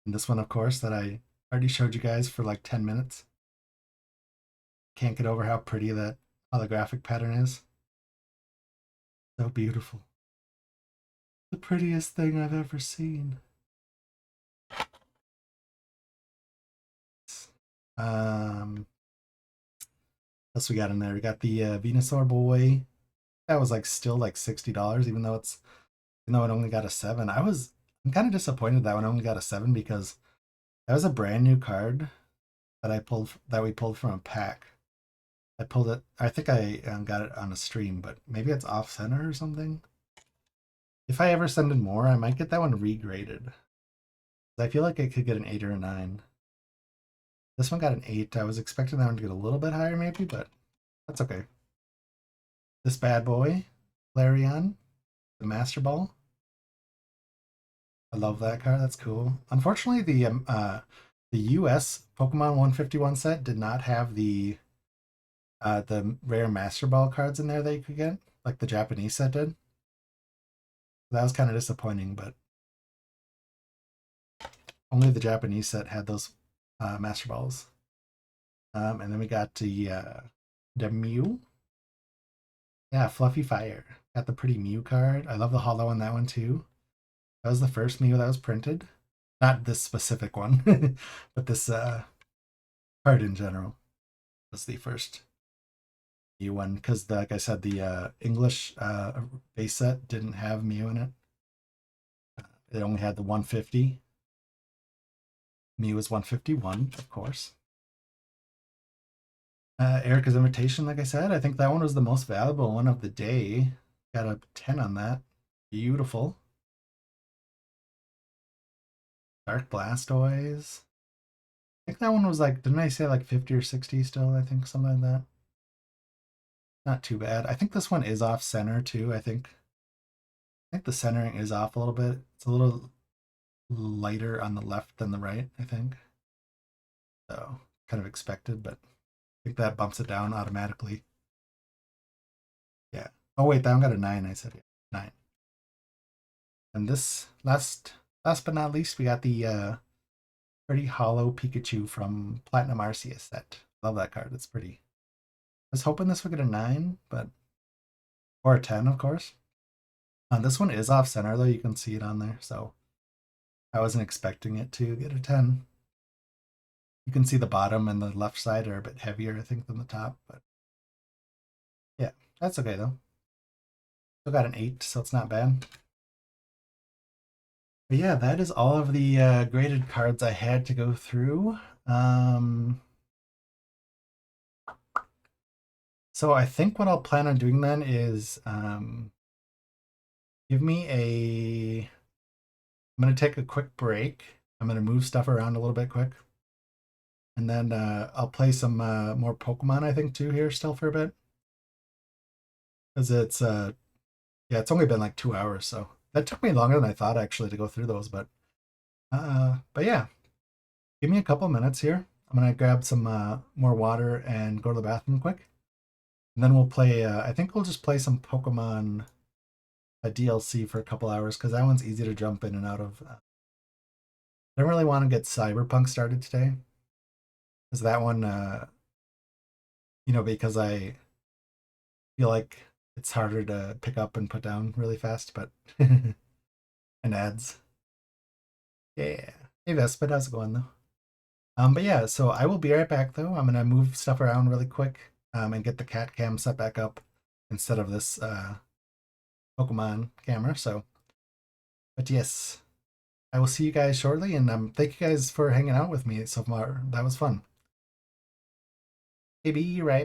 And this one, of course, that I already showed you guys for like 10 minutes. Can't get over how pretty that holographic pattern is. So beautiful. The prettiest thing I've ever seen. Um, what else we got in there? We got the Venusaur boy. That was like still like $60, even though it only got a 7. I'm kind of disappointed that one only got a 7 because that was a brand new card that we pulled from a pack. I pulled it. I think I got it on a stream, but maybe it's off center or something. If I ever send in more, I might get that one regraded. I feel like it could get an 8 or a 9. This one got an 8. I was expecting that one to get a little bit higher, maybe, but that's okay. This bad boy, Larion, the Master Ball. I love that card. That's cool. Unfortunately, the US Pokemon 151 set did not have the rare Master Ball cards in there that you could get, like the Japanese set did. That was kind of disappointing, but only the Japanese set had those Master Balls. And then we got the Mew. Yeah, Fluffy Fire. Got the pretty Mew card. I love the holo on that one too. That was the first Mew that was printed. Not this specific one, but this card in general was the first Mew one because, like I said, the English base set didn't have Mew in it. It only had the 150. Mew was 151, of course. Erica's Invitation, like I said, I think that one was the most valuable one of the day. Got a 10 on that. Beautiful. Dark Blastoise. I think that one was like, didn't I say like 50 or 60 still? I think something like that. Not too bad. I think this one is off center too. I think the centering is off a little bit. It's a little lighter on the left than the right, I think. So kind of expected, but I think that bumps it down automatically. Yeah. Oh wait, that one got a 9. I said 9. And this last but not least, we got the pretty hollow Pikachu from Platinum Arceus set. Love that card. It's pretty. I was hoping this would get a 9, but or a 10, of course. This one is off center though. You can see it on there, so I wasn't expecting it to get a 10. You can see the bottom and the left side are a bit heavier, I think, than the top, but yeah, that's okay though. Still got an 8, so it's not bad. But yeah, that is all of the graded cards I had to go through. So I think what I'll plan on doing then is give me a. I'm going to take a quick break. I'm going to move stuff around a little bit quick. And then I'll play some more Pokemon, I think, too, here still for a bit. Because yeah, it's only been like 2 hours, so that took me longer than I thought actually to go through those. But yeah, give me a couple minutes here. I'm gonna grab some more water and go to the bathroom quick, and then we'll play. I think we'll just play some Pokemon DLC for a couple hours because that one's easy to jump in and out of. I don't really want to get Cyberpunk started today, because that one, because I feel like it's harder to pick up and put down really fast, but and ads. Yeah. Hey Vespid, how's it going though? But yeah, so I will be right back though. I'm gonna move stuff around really quick and get the cat cam set back up instead of this Pokemon camera. So, but yes, I will see you guys shortly, and thank you guys for hanging out with me so far. That was fun. Hey, be right